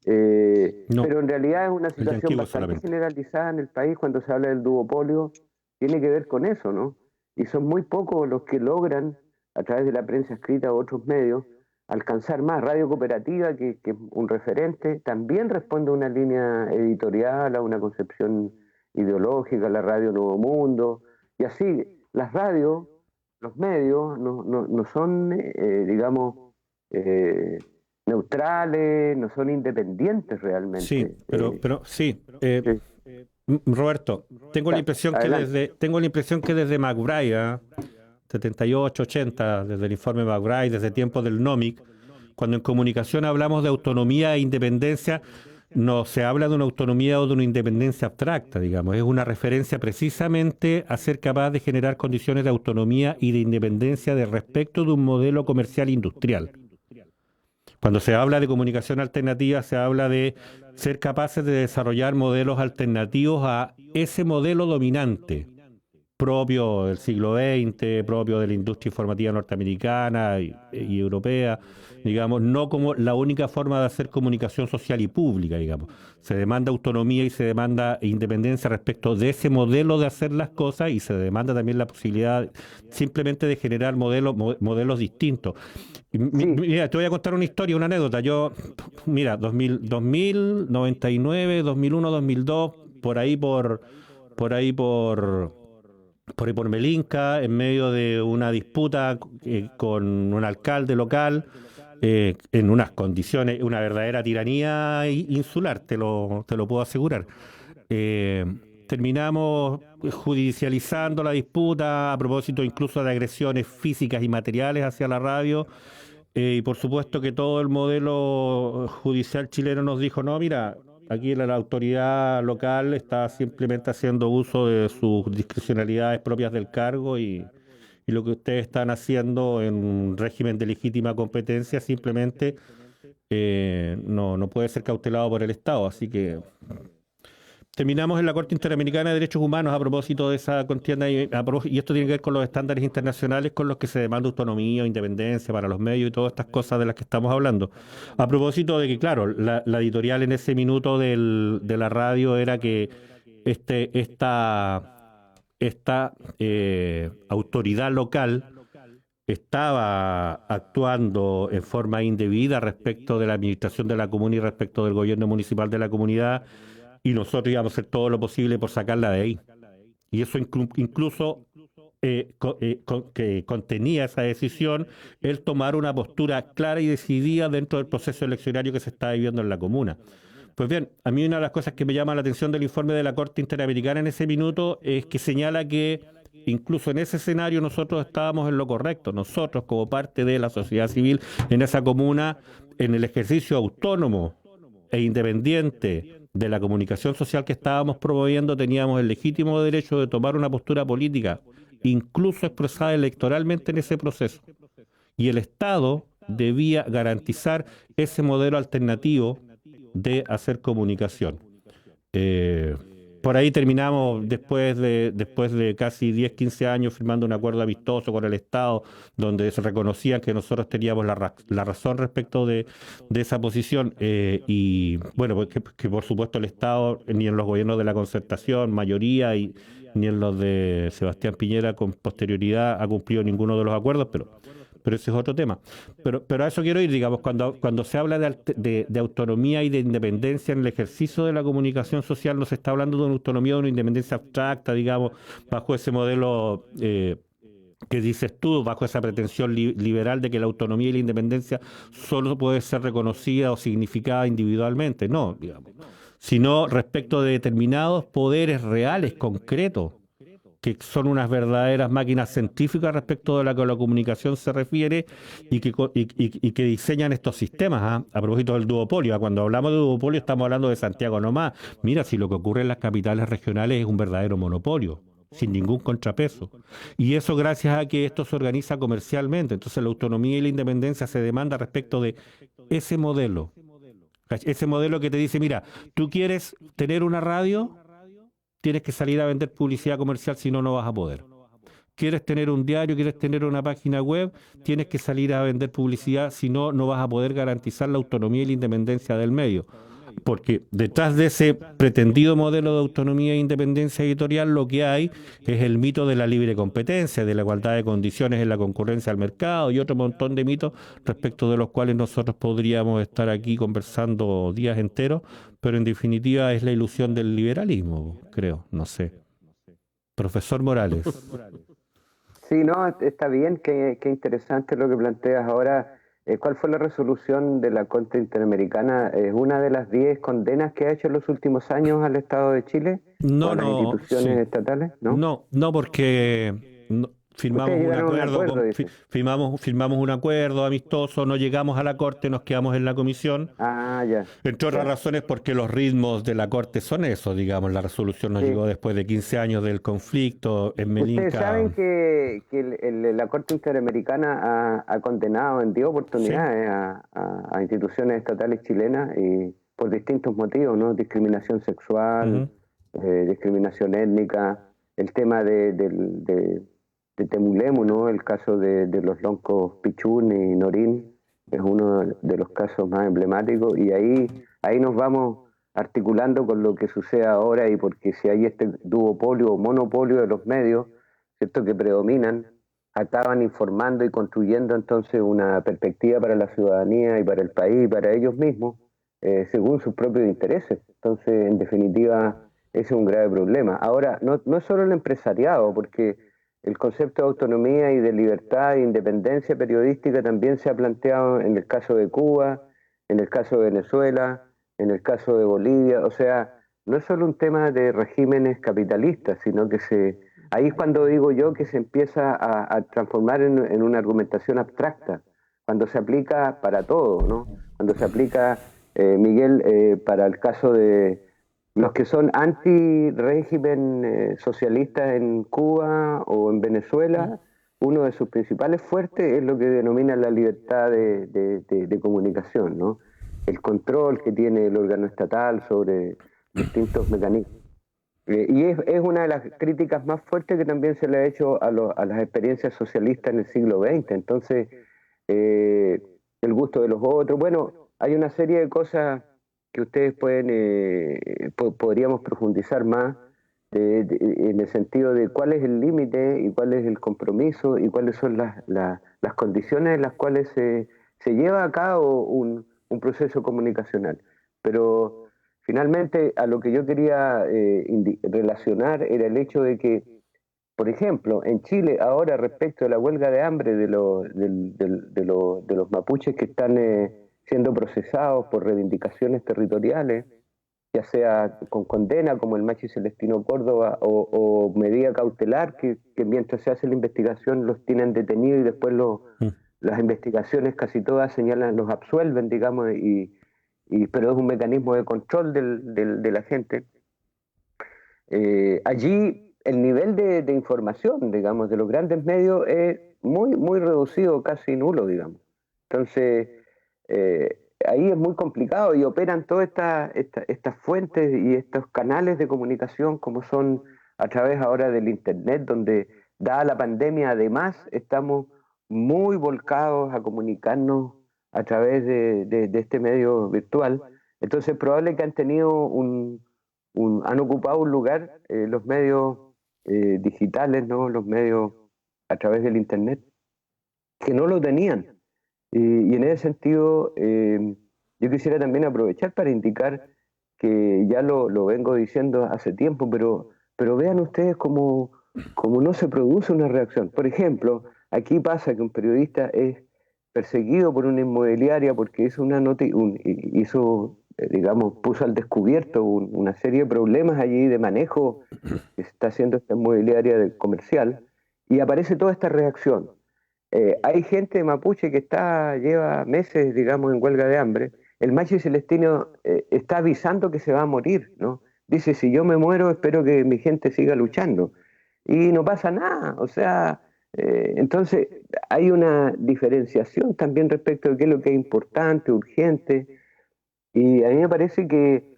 No, pero en realidad es una el de situación Antigua bastante solamente. generalizada en el país cuando se habla del duopolio, tiene que ver con eso, ¿no? Y son muy pocos los que logran, a través de la prensa escrita u otros medios, alcanzar más. Radio Cooperativa, que es un referente, también responde a una línea editorial, a una concepción ideológica, la Radio Nuevo Mundo, y así, las radios, los medios no son, digamos, neutrales, no son independientes realmente. Sí, pero sí. Sí. Roberto, tengo la impresión que desde McBride, 78, 80, desde el informe McBride, desde tiempos del NOMIC, cuando en comunicación hablamos de autonomía e independencia, no se habla de una autonomía o de una independencia abstracta, digamos. Es una referencia precisamente a ser capaz de generar condiciones de autonomía y de independencia de respecto de un modelo comercial industrial. Cuando se habla de comunicación alternativa, se habla de ser capaces de desarrollar modelos alternativos a ese modelo dominante, propio del siglo XX, propio de la industria informativa norteamericana y europea, digamos, no como la única forma de hacer comunicación social y pública, digamos. Se demanda autonomía y se demanda independencia respecto de ese modelo de hacer las cosas y se demanda también la posibilidad simplemente de generar modelos distintos. Mira, te voy a contar una historia, una anécdota. Yo, mira, 2000, 99, 2001, 2002, por ahí por Melinca, en medio de una disputa con un alcalde local, en unas condiciones, una verdadera tiranía insular, te lo puedo asegurar. Terminamos judicializando la disputa a propósito incluso de agresiones físicas y materiales hacia la radio. Y por supuesto que todo el modelo judicial chileno nos dijo, no, mira, aquí la autoridad local está simplemente haciendo uso de sus discrecionalidades propias del cargo y lo que ustedes están haciendo en un régimen de legítima competencia simplemente no puede ser cautelado por el Estado. Así que terminamos en la Corte Interamericana de Derechos Humanos a propósito de esa contienda y esto tiene que ver con los estándares internacionales con los que se demanda autonomía o independencia para los medios y todas estas cosas de las que estamos hablando. A propósito de que, claro, la editorial en ese minuto de la radio era que esta autoridad local estaba actuando en forma indebida respecto de la administración de la comuna y respecto del gobierno municipal de la comunidad, y nosotros íbamos a hacer todo lo posible por sacarla de ahí. Y eso incluso que contenía esa decisión, el tomar una postura clara y decidida dentro del proceso eleccionario que se está viviendo en la comuna. Pues bien, a mí una de las cosas que me llama la atención del informe de la Corte Interamericana en ese minuto es que señala que incluso en ese escenario nosotros estábamos en lo correcto, nosotros como parte de la sociedad civil en esa comuna, en el ejercicio autónomo e independiente de la comunicación social que estábamos promoviendo, teníamos el legítimo derecho de tomar una postura política, incluso expresada electoralmente en ese proceso. Y el Estado, debía garantizar ese modelo alternativo de hacer comunicación. Por ahí terminamos después de casi 10, 15 años firmando un acuerdo amistoso con el Estado, donde se reconocían que nosotros teníamos la razón respecto de esa posición, y bueno, pues que por supuesto el Estado, ni en los gobiernos de la concertación, mayoría, ni en los de Sebastián Piñera con posterioridad ha cumplido ninguno de los acuerdos, pero ese es otro tema. Pero a eso quiero ir, digamos, cuando se habla de autonomía y de independencia en el ejercicio de la comunicación social, no se está hablando de una autonomía o de una independencia abstracta, digamos, bajo ese modelo que dices tú, bajo esa pretensión liberal de que la autonomía y la independencia solo puede ser reconocida o significada individualmente, no, digamos, sino respecto de determinados poderes reales, concretos, que son unas verdaderas máquinas científicas respecto de la que la comunicación se refiere y que diseñan estos sistemas. A propósito del duopolio, cuando hablamos de duopolio estamos hablando de Santiago nomás. Mira, si lo que ocurre en las capitales regionales es un verdadero monopolio, sin ningún contrapeso. Y eso gracias a que esto se organiza comercialmente. Entonces la autonomía y la independencia se demanda respecto de ese modelo. Ese modelo que te dice, mira, tú quieres tener una radio, tienes que salir a vender publicidad comercial, si no, no vas a poder. Quieres tener un diario, quieres tener una página web, tienes que salir a vender publicidad, si no, no vas a poder garantizar la autonomía y la independencia del medio. Porque detrás de ese pretendido modelo de autonomía e independencia editorial lo que hay es el mito de la libre competencia, de la igualdad de condiciones en la concurrencia al mercado y otro montón de mitos respecto de los cuales nosotros podríamos estar aquí conversando días enteros, pero en definitiva es la ilusión del liberalismo, creo, no sé. Profesor Morales. Sí, no, está bien, qué interesante lo que planteas ahora. ¿Cuál fue la resolución de la Corte Interamericana? ¿Es una de las 10 condenas que ha hecho en los últimos años al Estado de Chile? No, ¿O a las instituciones estatales? No, porque firmamos un acuerdo, firmamos un acuerdo amistoso, no llegamos a la Corte, nos quedamos en la comisión. Ah, ya. Entre otras razones porque los ritmos de la Corte son esos, digamos, la resolución nos llegó después de 15 años del conflicto en Melinca. Ustedes saben que la Corte Interamericana ha condenado en 10 oportunidades a instituciones estatales chilenas y por distintos motivos, ¿no? Discriminación sexual, discriminación étnica, el tema de Temulemu, ¿no? El caso de los loncos Pichún y Norín es uno de los casos más emblemáticos y ahí nos vamos articulando con lo que sucede ahora y porque si hay este duopolio o monopolio de los medios, ¿cierto?, que predominan, acaban informando y construyendo entonces una perspectiva para la ciudadanía y para el país y para ellos mismos según sus propios intereses. Entonces, en definitiva, ese es un grave problema. Ahora, no es solo el empresariado, porque el concepto de autonomía y de libertad e independencia periodística también se ha planteado en el caso de Cuba, en el caso de Venezuela, en el caso de Bolivia. O sea, no es solo un tema de regímenes capitalistas, sino que ahí es cuando digo yo que se empieza a transformar en una argumentación abstracta, cuando se aplica para todo, ¿no? Cuando se aplica, Miguel, para el caso de los que son anti-régimen socialista en Cuba o en Venezuela, uno de sus principales fuertes es lo que denomina la libertad de comunicación, ¿no? El control que tiene el órgano estatal sobre distintos mecanismos. Y es una de las críticas más fuertes que también se le ha hecho a las experiencias socialistas en el siglo XX. Entonces, el gusto de los otros. Bueno, hay una serie de cosas que ustedes podríamos profundizar más en el sentido de cuál es el límite y cuál es el compromiso y cuáles son las condiciones en las cuales se lleva a cabo un proceso comunicacional. Pero finalmente a lo que yo quería relacionar era el hecho de que, por ejemplo, en Chile ahora respecto a la huelga de hambre de los mapuches que están siendo procesados por reivindicaciones territoriales, ya sea con condena como el Machi Celestino Córdoba o medida cautelar que mientras se hace la investigación los tienen detenidos y después las investigaciones casi todas señalan, los absuelven, digamos, pero es un mecanismo de control de la gente. Allí el nivel de información, digamos, de los grandes medios es muy, muy reducido, casi nulo, digamos. Entonces, ahí es muy complicado y operan todas estas fuentes y estos canales de comunicación como son a través ahora del Internet, donde dada la pandemia además estamos muy volcados a comunicarnos a través de este medio virtual. Entonces es probable que han tenido han ocupado un lugar los medios digitales, ¿no? Los medios a través del Internet, que no lo tenían. Y en ese sentido, yo quisiera también aprovechar para indicar que ya lo vengo diciendo hace tiempo, pero vean ustedes cómo no se produce una reacción. Por ejemplo, aquí pasa que un periodista es perseguido por una inmobiliaria porque hizo una digamos, puso al descubierto una serie de problemas allí de manejo que se está haciendo esta inmobiliaria comercial, y aparece toda esta reacción. Hay gente mapuche que lleva meses, digamos, en huelga de hambre. El Machi Celestino está avisando que se va a morir, ¿no? Dice, si yo me muero, espero que mi gente siga luchando. Y no pasa nada, o sea, entonces hay una diferenciación también respecto de qué es lo que es importante, urgente, y a mí me parece que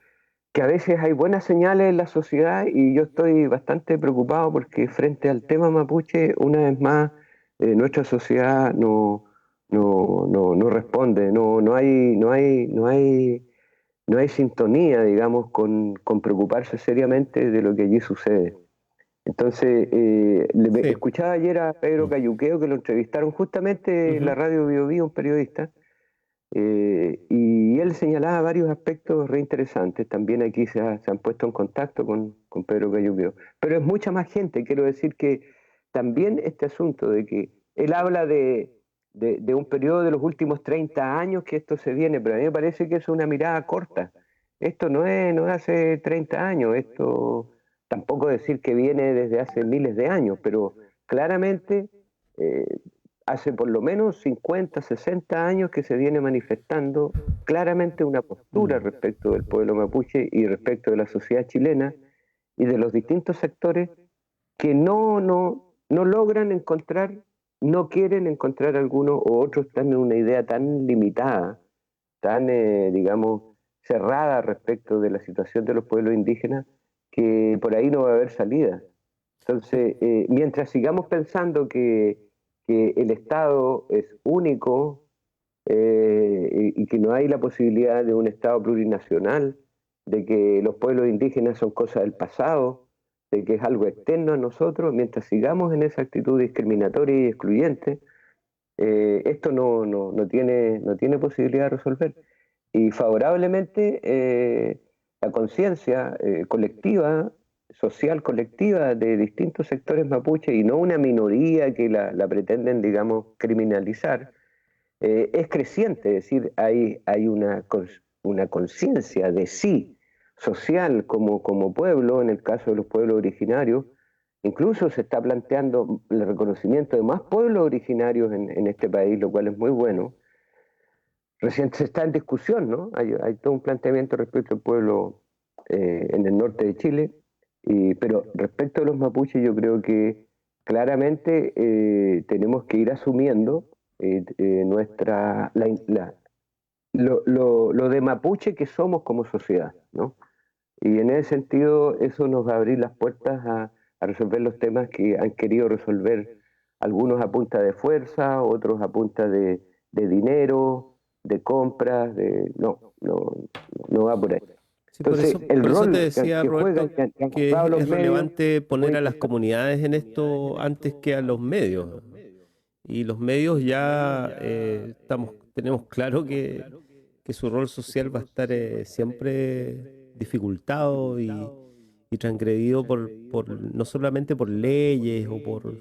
a veces hay buenas señales en la sociedad y yo estoy bastante preocupado porque frente al tema mapuche, una vez más, nuestra sociedad no responde, no hay sintonía, digamos, con preocuparse seriamente de lo que allí sucede. Entonces, escuchaba ayer a Pedro Cayuqueo, que lo entrevistaron justamente en la radio Bio Bio, un periodista, y él señalaba varios aspectos reinteresantes. También aquí se han puesto en contacto con Pedro Cayuqueo. Pero es mucha más gente. Quiero decir que también este asunto de que él habla de un periodo de los últimos 30 años que esto se viene, pero a mí me parece que es una mirada corta. Esto no es hace 30 años, esto tampoco decir que viene desde hace miles de años, pero claramente hace por lo menos 50, 60 años que se viene manifestando claramente una postura respecto del pueblo mapuche y respecto de la sociedad chilena y de los distintos sectores que no logran encontrar, no quieren encontrar algunos o otros están en una idea tan limitada, tan, digamos, cerrada respecto de la situación de los pueblos indígenas, que por ahí no va a haber salida. Entonces, mientras sigamos pensando que el Estado es único y que no hay la posibilidad de un Estado plurinacional, de que los pueblos indígenas son cosas del pasado, de que es algo externo a nosotros, mientras sigamos en esa actitud discriminatoria y excluyente, esto no tiene posibilidad de resolver. Y favorablemente la conciencia colectiva, social colectiva de distintos sectores mapuche, y no una minoría que la pretenden, digamos, criminalizar, es creciente. Es decir, hay una conciencia de sí social como pueblo, en el caso de los pueblos originarios. Incluso se está planteando el reconocimiento de más pueblos originarios en este país, lo cual es muy bueno. Recién se está en discusión, ¿no? Hay todo un planteamiento respecto al pueblo en el norte de Chile, pero respecto a los mapuches yo creo que claramente tenemos que ir asumiendo lo de mapuche que somos como sociedad, ¿no? Y en ese sentido eso nos va a abrir las puertas a resolver los temas que han querido resolver algunos a punta de fuerza, otros a punta de dinero, de compras, no va por ahí. Sí, entonces, por eso te decía, Roberto, que es relevante poner a las comunidades en esto antes que a los medios. Y los medios ya tenemos claro que su rol social va a estar siempre dificultado y transgredido no solamente por leyes o por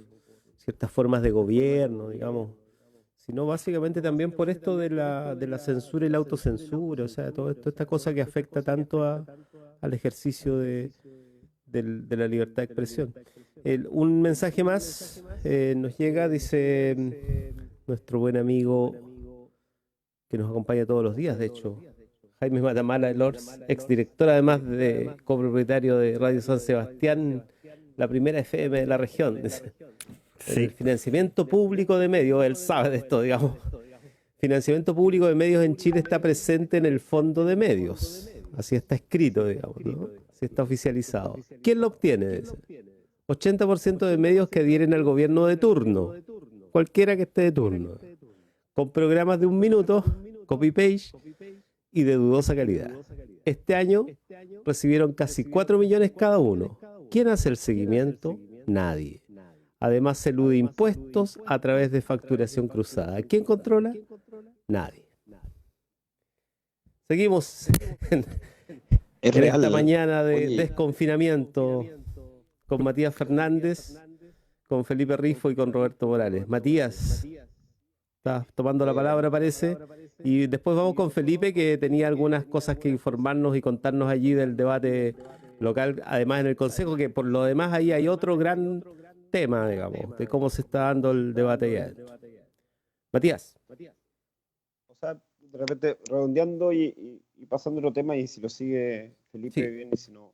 ciertas formas de gobierno, digamos, sino básicamente también por esto de la censura y la autocensura, o sea, toda esta cosa que afecta tanto al ejercicio de la libertad de expresión. Un mensaje más nos llega, dice nuestro buen amigo que nos acompaña todos los días, de hecho, Jaime Matamala de Lors, exdirector además de copropietario de Radio San Sebastián, la primera FM de la región. Sí. El financiamiento público de medios, él sabe de esto, digamos. Financiamiento público de medios en Chile está presente en el Fondo de Medios. Así está escrito, digamos, ¿no? Así está oficializado. ¿Quién lo obtiene? Ese? 80% de medios que adhieren al gobierno de turno, cualquiera que esté de turno, con programas de 1 minuto, copy-paste y de dudosa calidad. Este año recibieron casi 4 millones cada uno. ¿Quién hace el seguimiento? Nadie. Además, se elude impuestos a través de facturación cruzada. ¿Quién controla? Nadie. Seguimos en esta mañana de desconfinamiento con Matías Fernández, con Felipe Rifo y con Roberto Morales. Matías, estás tomando la palabra, parece, y después vamos con Felipe, que tenía algunas cosas que informarnos y contarnos allí del debate local, además en el Consejo, que por lo demás ahí hay otro gran tema, digamos, de cómo se está dando el debate allá adentro. Matías. O sea, de repente redondeando y pasando otro tema, y si lo sigue Felipe, Sí. bien, y si no.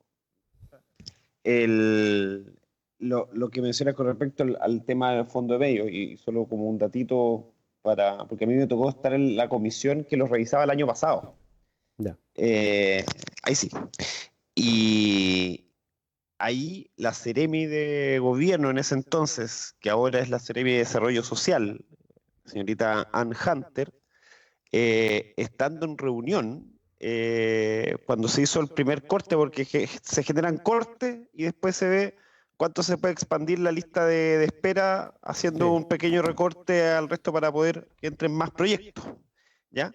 Lo que mencionas con respecto al tema del fondo de medios, y solo como un datito porque a mí me tocó estar en la comisión que los revisaba el año pasado. Ya. Ahí sí. Y ahí la Seremi de Gobierno en ese entonces, que ahora es la Seremi de Desarrollo Social, señorita Ann Hunter, estando en reunión, cuando se hizo el primer corte, porque se generan cortes y después se ve cuánto se puede expandir la lista de espera, haciendo Sí. un pequeño recorte al resto para poder que entren más proyectos, ¿ya?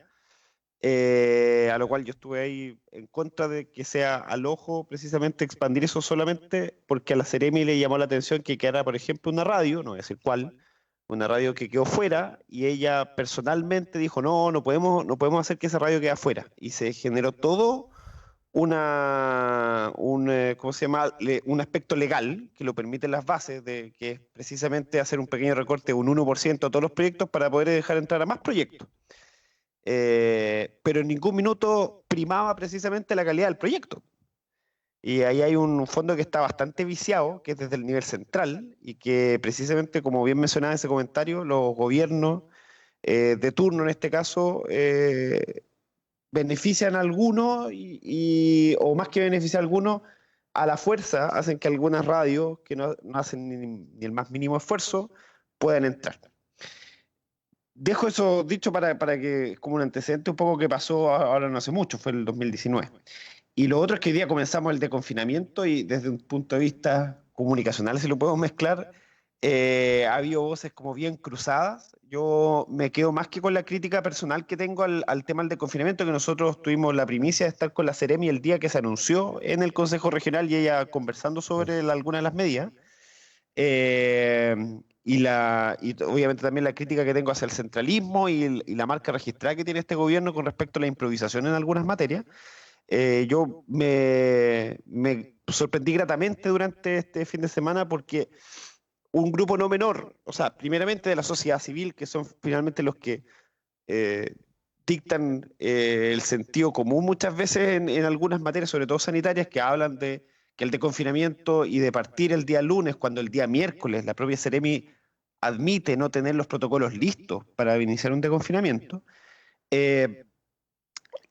A lo cual yo estuve ahí en contra de que sea al ojo precisamente expandir eso solamente porque a la Seremi le llamó la atención que quedara, por ejemplo, una radio, no voy a decir cuál, una radio que quedó fuera, y ella personalmente dijo, no podemos hacer que esa radio quede afuera. Y se generó todo ¿cómo se llama? Un aspecto legal que lo permiten las bases, de que es precisamente hacer un pequeño recorte de un 1% a todos los proyectos para poder dejar entrar a más proyectos. Pero en ningún minuto primaba precisamente la calidad del proyecto. Y ahí hay un fondo que está bastante viciado, que es desde el nivel central, y que precisamente, como bien mencionaba ese comentario, los gobiernos de turno en este caso benefician a algunos o más que beneficiar a algunos, a la fuerza hacen que algunas radios que no hacen ni el más mínimo esfuerzo puedan entrar. Dejo eso dicho para que, como un antecedente un poco que pasó ahora no hace mucho, fue el 2019. Y lo otro es que hoy día comenzamos el desconfinamiento, y desde un punto de vista comunicacional, si lo podemos mezclar, ha habido voces como bien cruzadas. Yo me quedo más que con la crítica personal que tengo al tema del desconfinamiento, que nosotros tuvimos la primicia de estar con la Seremi el día que se anunció en el Consejo Regional, y ella conversando sobre algunas de las medidas. Y obviamente también la crítica que tengo hacia el centralismo y la marca registrada que tiene este gobierno con respecto a la improvisación en algunas materias. Yo me sorprendí gratamente durante este fin de semana, porque un grupo no menor, o sea, primeramente de la sociedad civil, que son finalmente los que dictan el sentido común muchas veces en algunas materias, sobre todo sanitarias, que hablan de que el desconfinamiento y de partir el día lunes, cuando el día miércoles la propia Seremi admite no tener los protocolos listos para iniciar un desconfinamiento.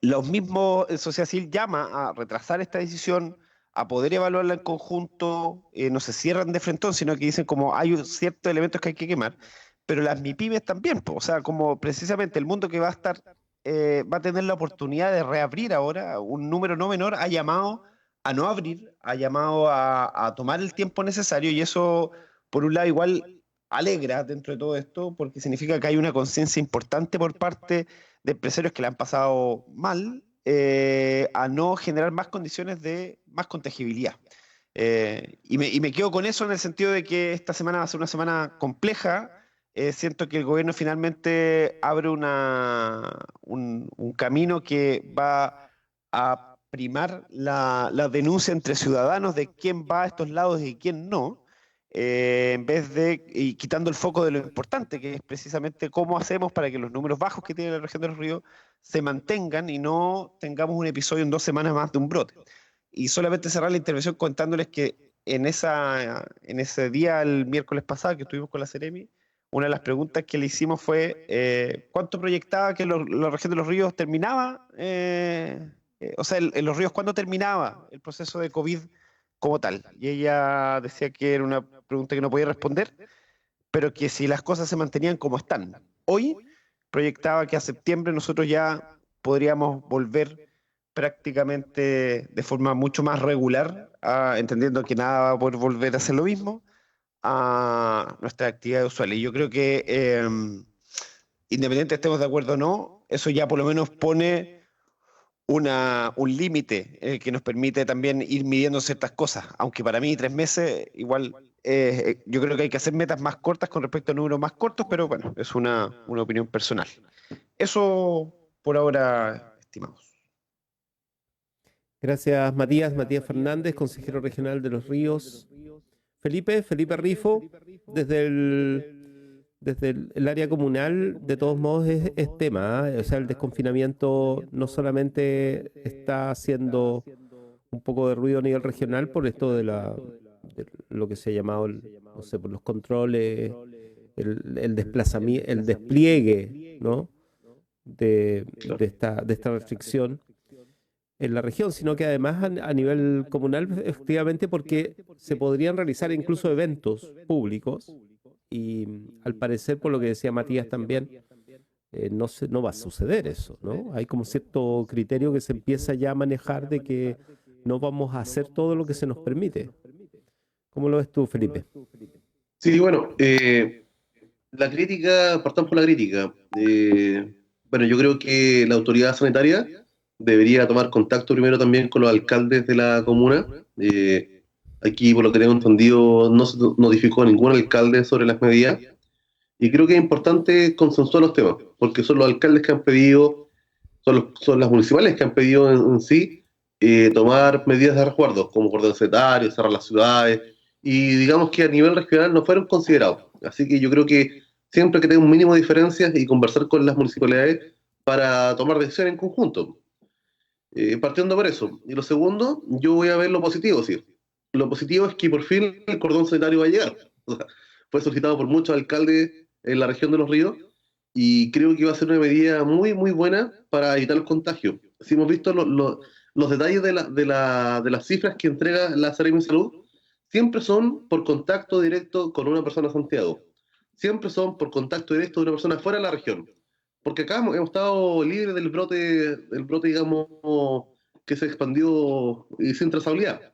Los mismos sociedad civil llama a retrasar esta decisión, a poder evaluarla en conjunto, no se cierran de frentón, sino que dicen como hay ciertos elementos que hay que quemar, pero las MIPYMES también, o sea, como precisamente el mundo que va a tener la oportunidad de reabrir ahora, un número no menor ha llamado a no abrir, ha llamado a tomar el tiempo necesario, y eso, por un lado, igual alegra dentro de todo esto, porque significa que hay una conciencia importante por parte de empresarios que la han pasado mal, a no generar más condiciones de más contagibilidad. Y me quedo con eso en el sentido de que esta semana va a ser una semana compleja. Siento que el gobierno finalmente abre un camino que va a primar la denuncia entre ciudadanos de quién va a estos lados y quién no, en vez y quitando el foco de lo importante, que es precisamente cómo hacemos para que los números bajos que tiene la región de los ríos se mantengan y no tengamos un episodio en 2 semanas más de un brote. Y solamente cerrar la intervención contándoles que en ese día, el miércoles pasado que estuvimos con la Seremi, una de las preguntas que le hicimos fue ¿cuánto proyectaba que la región de los ríos terminaba? O sea, en los ríos, ¿cuándo terminaba el proceso de COVID como tal? Y ella decía que era una pregunta que no podía responder, pero que si las cosas se mantenían como están hoy, proyectaba que a septiembre nosotros ya podríamos volver prácticamente de forma mucho más regular, entendiendo que nada va a poder volver a ser lo mismo, a nuestra actividad usual. Y yo creo que independiente estemos de acuerdo o no, eso ya por lo menos pone un límite que nos permite también ir midiendo ciertas cosas, aunque para mí 3 meses igual yo creo que hay que hacer metas más cortas con respecto a números más cortos, pero bueno, es una opinión personal. Eso por ahora, estimados. Gracias, Matías Fernández, consejero regional de Los Ríos. Felipe Rifo, desde el área comunal, de todos modos es tema, ¿eh? O sea, el desconfinamiento no solamente está haciendo un poco de ruido a nivel regional por esto de lo que se ha llamado, no sé, por los controles, el desplazamiento, el despliegue, ¿no? de esta restricción en la región, sino que además a nivel comunal, efectivamente, porque se podrían realizar incluso eventos públicos y al parecer, por lo que decía Matías también, no va a suceder eso, ¿no? Hay como cierto criterio que se empieza ya a manejar de que no vamos a hacer todo lo que se nos permite. ¿Cómo lo ves tú, Felipe? Sí, bueno, la crítica, partamos por la crítica. Bueno, yo creo que la autoridad sanitaria debería tomar contacto primero también con los alcaldes de la comuna. Aquí, por lo que tengo entendido, no se notificó a ningún alcalde sobre las medidas. Y creo que es importante consensuar los temas, porque son los alcaldes que han pedido, son las municipales que han pedido en sí tomar medidas de resguardo, como cordón sanitario, cerrar las ciudades, y digamos que a nivel regional no fueron considerados. Así que yo creo que siempre hay que tener un mínimo de diferencias y conversar con las municipalidades para tomar decisiones en conjunto. Partiendo por eso. Y lo segundo, yo voy a ver lo positivo, sí. Lo positivo es que por fin el cordón sanitario va a llegar. O sea, fue solicitado por muchos alcaldes en la región de Los Ríos y creo que va a ser una medida muy, muy buena para evitar los contagios. Si hemos visto los detalles de las cifras que entrega la Seremi de Salud, siempre son por contacto directo con una persona de Santiago. Siempre son por contacto directo de una persona fuera de la región. Porque acá hemos estado libres del brote, digamos, que se expandió y sin trazabilidad.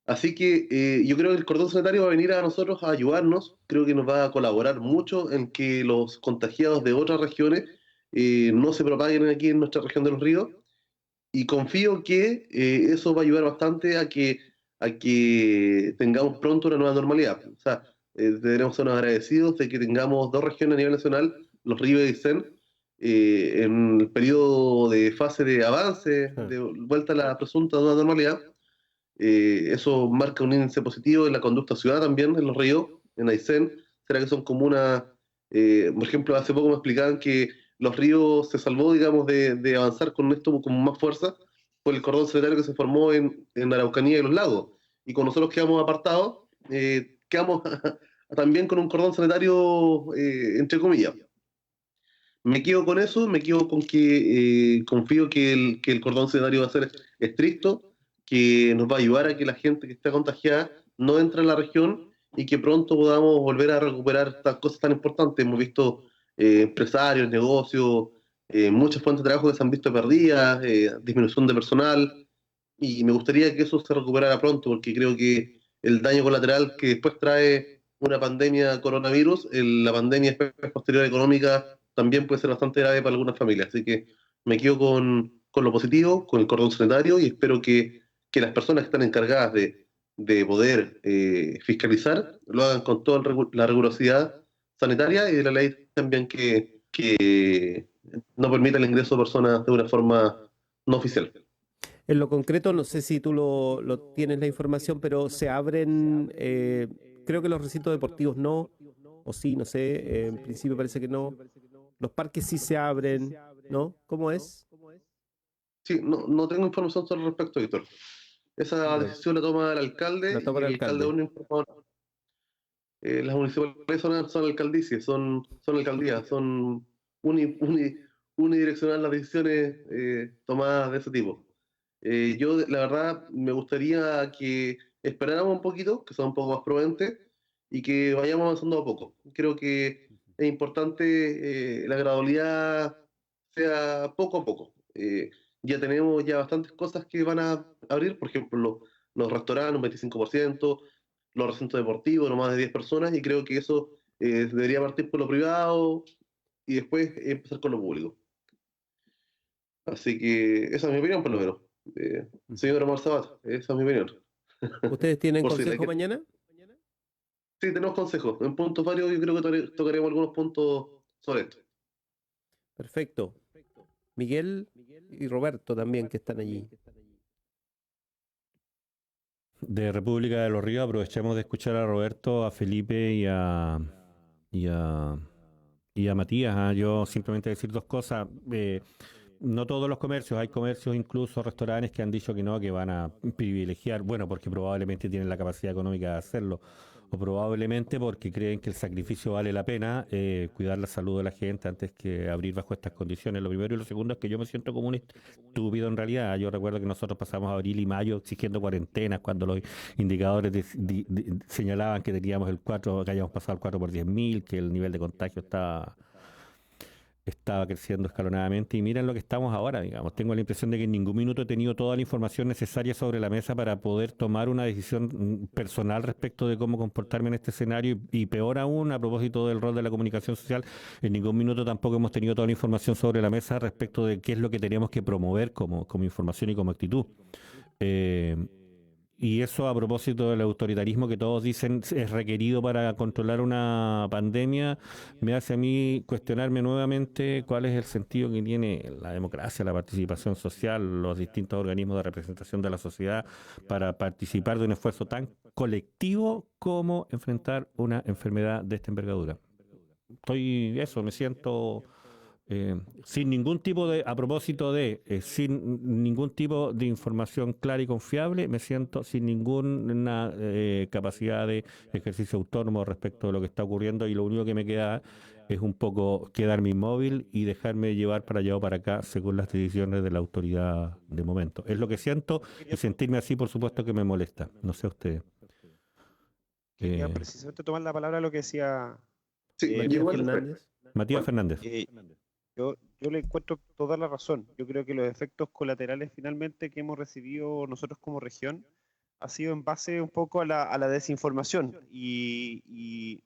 Así que yo creo que el cordón sanitario va a venir a nosotros a ayudarnos, creo que nos va a colaborar mucho en que los contagiados de otras regiones no se propaguen aquí en nuestra región de Los Ríos, y confío que eso va a ayudar bastante a que tengamos pronto una nueva normalidad. O sea, deberemos ser agradecidos de que tengamos 2 regiones a nivel nacional, Los Ríos y Aysén, en el periodo de fase de avance, de vuelta a la presunta nueva normalidad. Eso marca un índice positivo en la conducta ciudadana también en Los Ríos, en Aysén. Será que son comunas, por ejemplo, hace poco me explicaban que Los Ríos se salvó, digamos, de avanzar con esto con más fuerza por el cordón sanitario que se formó en Araucanía y los lagos. Y con nosotros quedamos apartados, quedamos también con un cordón sanitario, entre comillas. Me quedo con eso, me quedo con que confío que el cordón sanitario va a ser estricto, que nos va a ayudar a que la gente que está contagiada no entre en la región y que pronto podamos volver a recuperar estas cosas tan importantes. Hemos visto empresarios, negocios, muchas fuentes de trabajo que se han visto perdidas, disminución de personal, y me gustaría que eso se recuperara pronto, porque creo que el daño colateral que después trae una pandemia coronavirus, la pandemia posterior económica, también puede ser bastante grave para algunas familias. Así que me quedo con lo positivo, con el cordón sanitario, y espero que las personas que están encargadas de poder fiscalizar lo hagan con toda la rigurosidad sanitaria y de la ley también que no permita el ingreso de personas de una forma no oficial. En lo concreto, no sé si tú lo tienes la información, pero se abren, creo que los recintos deportivos no, o sí, no sé, en principio parece que no. Los parques sí se abren, ¿no? ¿Cómo es? Sí, no tengo información sobre el respecto, Víctor. Esa decisión la toma el alcalde, La toma y el el alcalde alcalde. aún no informó. las municipalidades son alcaldicias, son alcaldías, son unidireccional las decisiones tomadas de ese tipo. Yo, la verdad, me gustaría que esperáramos un poquito, que sea un poco más prudentes, y que vayamos avanzando a poco. Creo que es importante la gradualidad sea poco a poco. Ya tenemos ya bastantes cosas que van a abrir, por ejemplo, los restaurantes, un 25%, los recintos deportivos, no más de 10 personas, y creo que eso debería partir por lo privado y después empezar con lo público. Así que esa es mi opinión, por lo menos. Señor Omar Sabat, esa es mi opinión. ¿Ustedes tienen Por si consejo te- mañana? Sí, tenemos consejos. En puntos varios yo creo que tocaremos algunos puntos sobre esto. Perfecto. Miguel y Roberto también, que están allí. De República de los Ríos, aprovechemos de escuchar a Roberto, a Felipe y a Matías. Yo simplemente decir dos cosas. No todos los comercios, hay comercios, incluso restaurantes, que han dicho que no, que van a privilegiar, bueno, porque probablemente tienen la capacidad económica de hacerlo, o probablemente porque creen que el sacrificio vale la pena, cuidar la salud de la gente antes que abrir bajo estas condiciones. Lo primero, y lo segundo es que yo me siento como un estúpido en realidad. Yo recuerdo que nosotros pasamos abril y mayo exigiendo cuarentenas cuando los indicadores señalaban que teníamos que habíamos pasado el 4 por 10.000, que el nivel de contagio estaba creciendo escalonadamente, y miren lo que estamos ahora, digamos. Tengo la impresión de que en ningún minuto he tenido toda la información necesaria sobre la mesa para poder tomar una decisión personal respecto de cómo comportarme en este escenario, y peor aún, a propósito del rol de la comunicación social, en ningún minuto tampoco hemos tenido toda la información sobre la mesa respecto de qué es lo que teníamos que promover como información y como actitud. Y eso, a propósito del autoritarismo que todos dicen es requerido para controlar una pandemia, me hace a mí cuestionarme nuevamente cuál es el sentido que tiene la democracia, la participación social, los distintos organismos de representación de la sociedad para participar de un esfuerzo tan colectivo como enfrentar una enfermedad de esta envergadura. Me siento sin ningún tipo de, a propósito de, sin ningún tipo de información clara y confiable, me siento sin ninguna capacidad de ejercicio autónomo respecto de lo que está ocurriendo, y lo único que me queda es un poco quedarme inmóvil y dejarme llevar para allá o para acá según las decisiones de la autoridad de momento. Es lo que siento, y sentirme así, por supuesto, que me molesta. No sé ustedes. Quería precisamente tomar la palabra lo que decía Sí, Matías Bueno, Fernández. Yo le encuentro toda la razón. Yo creo que los efectos colaterales finalmente que hemos recibido nosotros como región ha sido en base un poco a la desinformación. Y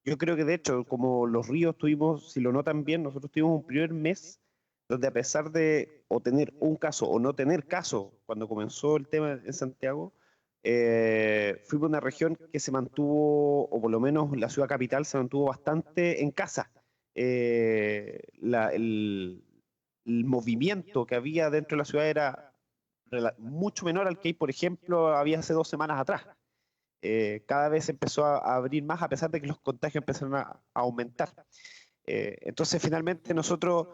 yo creo que de hecho, como los ríos tuvimos, si lo notan bien, nosotros tuvimos un primer mes donde, a pesar de o tener un caso o no tener caso cuando comenzó el tema en Santiago, fuimos una región que se mantuvo, o por lo menos la ciudad capital se mantuvo bastante en casa. El movimiento que había dentro de la ciudad era mucho menor al que, por ejemplo, había hace 2 semanas atrás. Cada vez empezó a abrir más, a pesar de que los contagios empezaron a aumentar. Entonces, finalmente, nosotros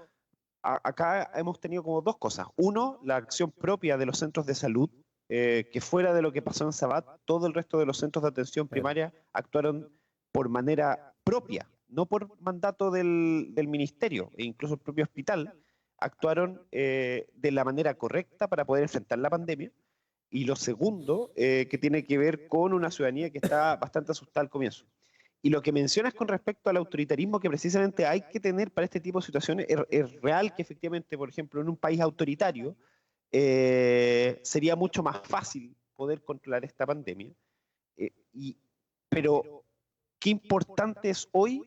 acá hemos tenido como dos cosas. Uno, la acción propia de los centros de salud, que fuera de lo que pasó en Sabat, todo el resto de los centros de atención primaria actuaron por manera propia, no por mandato del ministerio, e incluso el propio hospital actuaron de la manera correcta para poder enfrentar la pandemia. Y lo segundo, que tiene que ver con una ciudadanía que está bastante asustada al comienzo. Y lo que mencionas con respecto al autoritarismo que precisamente hay que tener para este tipo de situaciones, es real que efectivamente, por ejemplo, en un país autoritario, sería mucho más fácil poder controlar esta pandemia. Pero qué importante es hoy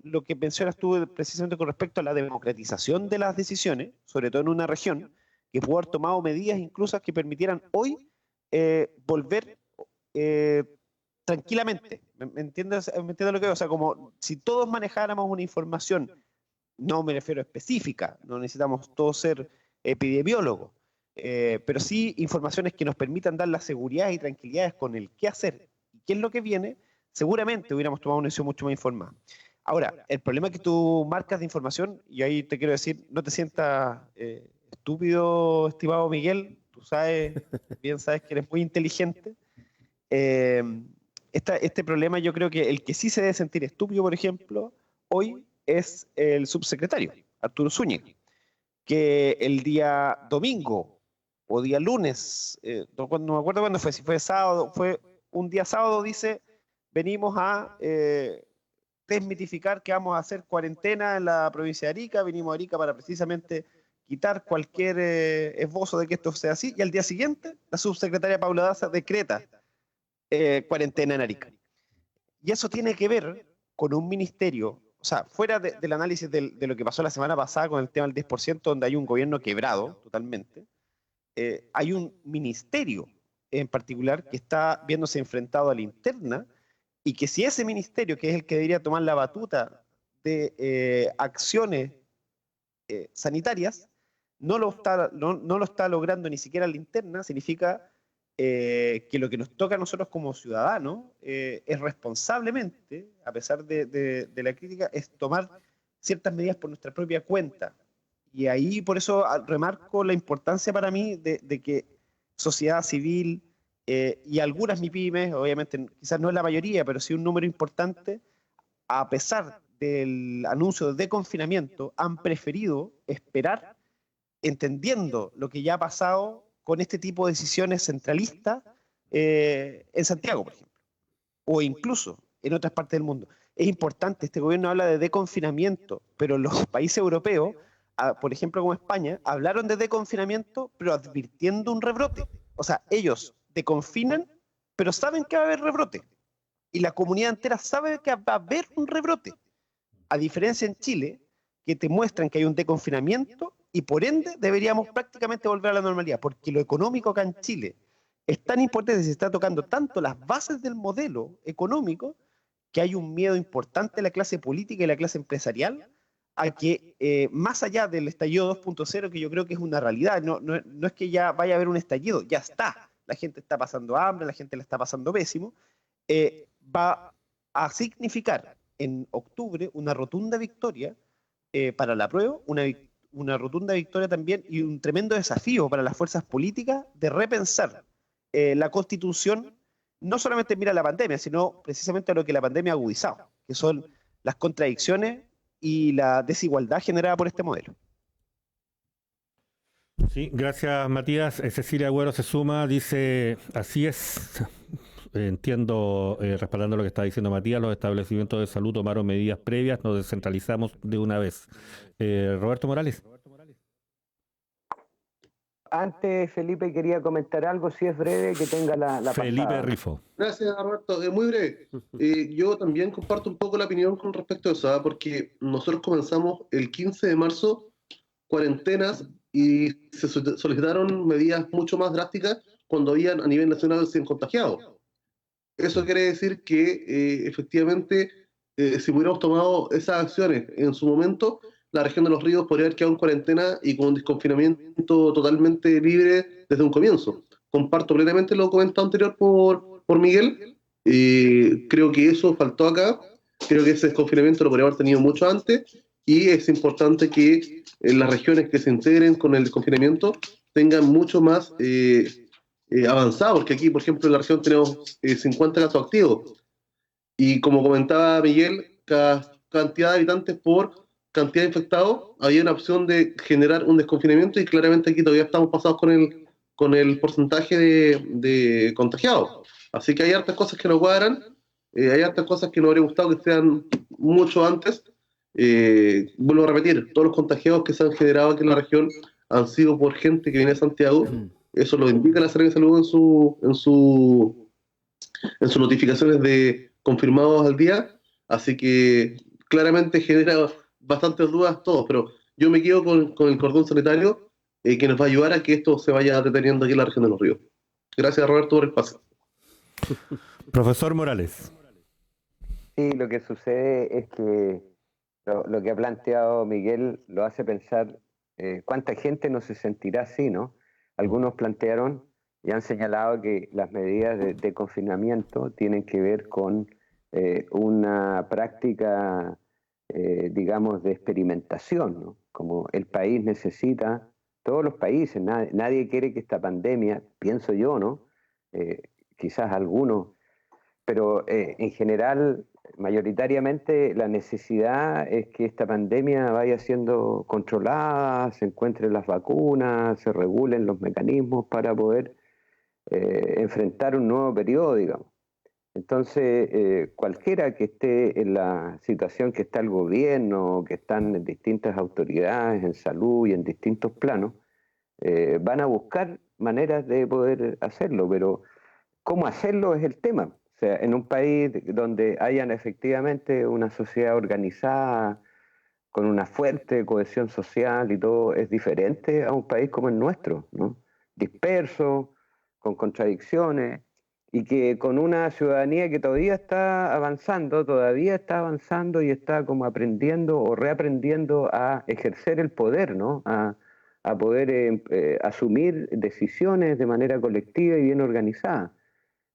lo que mencionas tú precisamente con respecto a la democratización de las decisiones, sobre todo en una región que pudo haber tomado medidas incluso que permitieran hoy volver tranquilamente. ¿Me entiendes? ¿Me entiendes lo que digo? O sea, como si todos manejáramos una información, no me refiero específica, no necesitamos todos ser epidemiólogos, pero sí informaciones que nos permitan dar la seguridad y tranquilidades con el qué hacer y qué es lo que viene, seguramente hubiéramos tomado una decisión mucho más informada. Ahora, el problema es que tú marcas de información, y ahí te quiero decir, no te sientas estúpido, estimado Miguel, tú sabes, bien sabes que eres muy inteligente, este problema yo creo que el que sí se debe sentir estúpido, por ejemplo, hoy es el subsecretario, Arturo Zúñiga, que el día domingo o día lunes, no me acuerdo cuándo fue, si fue sábado, fue un día sábado, dice, venimos a desmitificar que vamos a hacer cuarentena en la provincia de Arica, venimos a Arica para precisamente quitar cualquier esbozo de que esto sea así, y al día siguiente la subsecretaria Paula Daza decreta cuarentena en Arica. Y eso tiene que ver con un ministerio, o sea, fuera del análisis de lo que pasó la semana pasada con el tema del 10%, donde hay un gobierno quebrado totalmente, hay un ministerio en particular que está viéndose enfrentado a la interna, y que si ese ministerio, que es el que debería tomar la batuta de acciones sanitarias, no lo está logrando ni siquiera la interna, significa que lo que nos toca a nosotros como ciudadanos es responsablemente, a pesar de la crítica, es tomar ciertas medidas por nuestra propia cuenta. Y ahí por eso remarco la importancia para mí de que sociedad civil y algunas MIPYMES, obviamente quizás no es la mayoría, pero sí un número importante, a pesar del anuncio de confinamiento, han preferido esperar, entendiendo lo que ya ha pasado con este tipo de decisiones centralistas en Santiago, por ejemplo, o incluso en otras partes del mundo. Es importante, este gobierno habla de deconfinamiento, pero los países europeos, por ejemplo como España, hablaron de deconfinamiento, pero advirtiendo un rebrote. O sea, ellos deconfinan, pero saben que va a haber rebrote. Y la comunidad entera sabe que va a haber un rebrote. A diferencia en Chile, que te muestran que hay un deconfinamiento y por ende deberíamos prácticamente volver a la normalidad, porque lo económico acá en Chile es tan importante, se está tocando tanto las bases del modelo económico, que hay un miedo importante de la clase política y la clase empresarial a que más allá del estallido 2.0, que yo creo que es una realidad, no es que ya vaya a haber un estallido, ya está, la gente está pasando hambre, la gente le está pasando pésimo, va a significar en octubre una rotunda victoria para la apruebo, una rotunda victoria también y un tremendo desafío para las fuerzas políticas de repensar la Constitución, no solamente mira la pandemia, sino precisamente a lo que la pandemia ha agudizado, que son las contradicciones y la desigualdad generada por este modelo. Sí, gracias Matías. Cecilia Agüero se suma, dice, así es. Entiendo, respaldando lo que está diciendo Matías, los establecimientos de salud tomaron medidas previas, nos descentralizamos de una vez. Roberto Morales. Antes, Felipe, quería comentar algo, si es breve, que tenga la Felipe pasada. Rifo. Gracias, Roberto. Muy breve. Yo también comparto un poco la opinión con respecto a eso, porque nosotros comenzamos el 15 de marzo cuarentenas y se solicitaron medidas mucho más drásticas cuando habían a nivel nacional 100 contagiados. Eso quiere decir que efectivamente, si hubiéramos tomado esas acciones en su momento, la región de Los Ríos podría haber quedado en cuarentena y con un desconfinamiento totalmente libre desde un comienzo. Comparto plenamente lo comentado anterior por Miguel. Creo que eso faltó acá. Creo que ese desconfinamiento lo podría haber tenido mucho antes y es importante que las regiones que se integren con el desconfinamiento tengan mucho más avanzado, porque aquí, por ejemplo, en la región tenemos 50 casos activos y como comentaba Miguel, cada cantidad de habitantes por cantidad de infectados, había una opción de generar un desconfinamiento y claramente aquí todavía estamos pasados con el porcentaje de contagiados. Así que hay hartas cosas que no cuadran, hay hartas cosas que nos habría gustado que sean mucho antes. Vuelvo a repetir, todos los contagiados que se han generado aquí en la región han sido por gente que viene de Santiago. Eso lo indica la Secretaría de Salud en sus notificaciones de confirmados al día. Así que claramente genera bastantes dudas todos, pero yo me quedo con el cordón sanitario que nos va a ayudar a que esto se vaya deteniendo aquí en la región de Los Ríos. Gracias, Roberto, por el espacio. Profesor Morales. Sí, lo que sucede es que lo que ha planteado Miguel lo hace pensar cuánta gente no se sentirá así, ¿no? Algunos plantearon y han señalado que las medidas de confinamiento tienen que ver con una práctica, digamos, de experimentación, ¿no? Como el país necesita, todos los países, nadie quiere que esta pandemia, pienso yo, ¿no? Quizás algunos pero en general, mayoritariamente, la necesidad es que esta pandemia vaya siendo controlada, se encuentren las vacunas, se regulen los mecanismos para poder enfrentar un nuevo periodo, digamos. Entonces, cualquiera que esté en la situación que está el gobierno, que están distintas autoridades en salud y en distintos planos, van a buscar maneras de poder hacerlo, pero cómo hacerlo es el tema. O sea, en un país donde hayan efectivamente una sociedad organizada, con una fuerte cohesión social y todo, es diferente a un país como el nuestro, ¿no? Disperso, con contradicciones, y que con una ciudadanía que todavía está avanzando y está como aprendiendo o reaprendiendo a ejercer el poder, ¿no? A poder asumir decisiones de manera colectiva y bien organizada,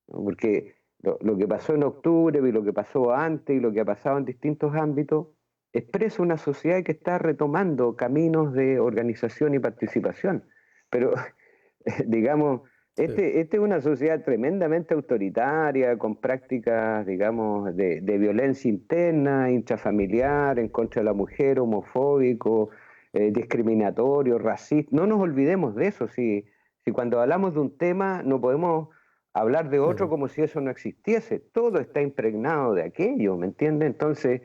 ¿no? Porque lo que pasó en octubre y lo que pasó antes y lo que ha pasado en distintos ámbitos expresa una sociedad que está retomando caminos de organización y participación. Pero, digamos, este es una sociedad tremendamente autoritaria, con prácticas, digamos, de violencia interna, intrafamiliar, en contra de la mujer, homofóbico, discriminatorio, racista. No nos olvidemos de eso. Si cuando hablamos de un tema no podemos hablar de otro como si eso no existiese. Todo está impregnado de aquello, ¿me entiendes? Entonces,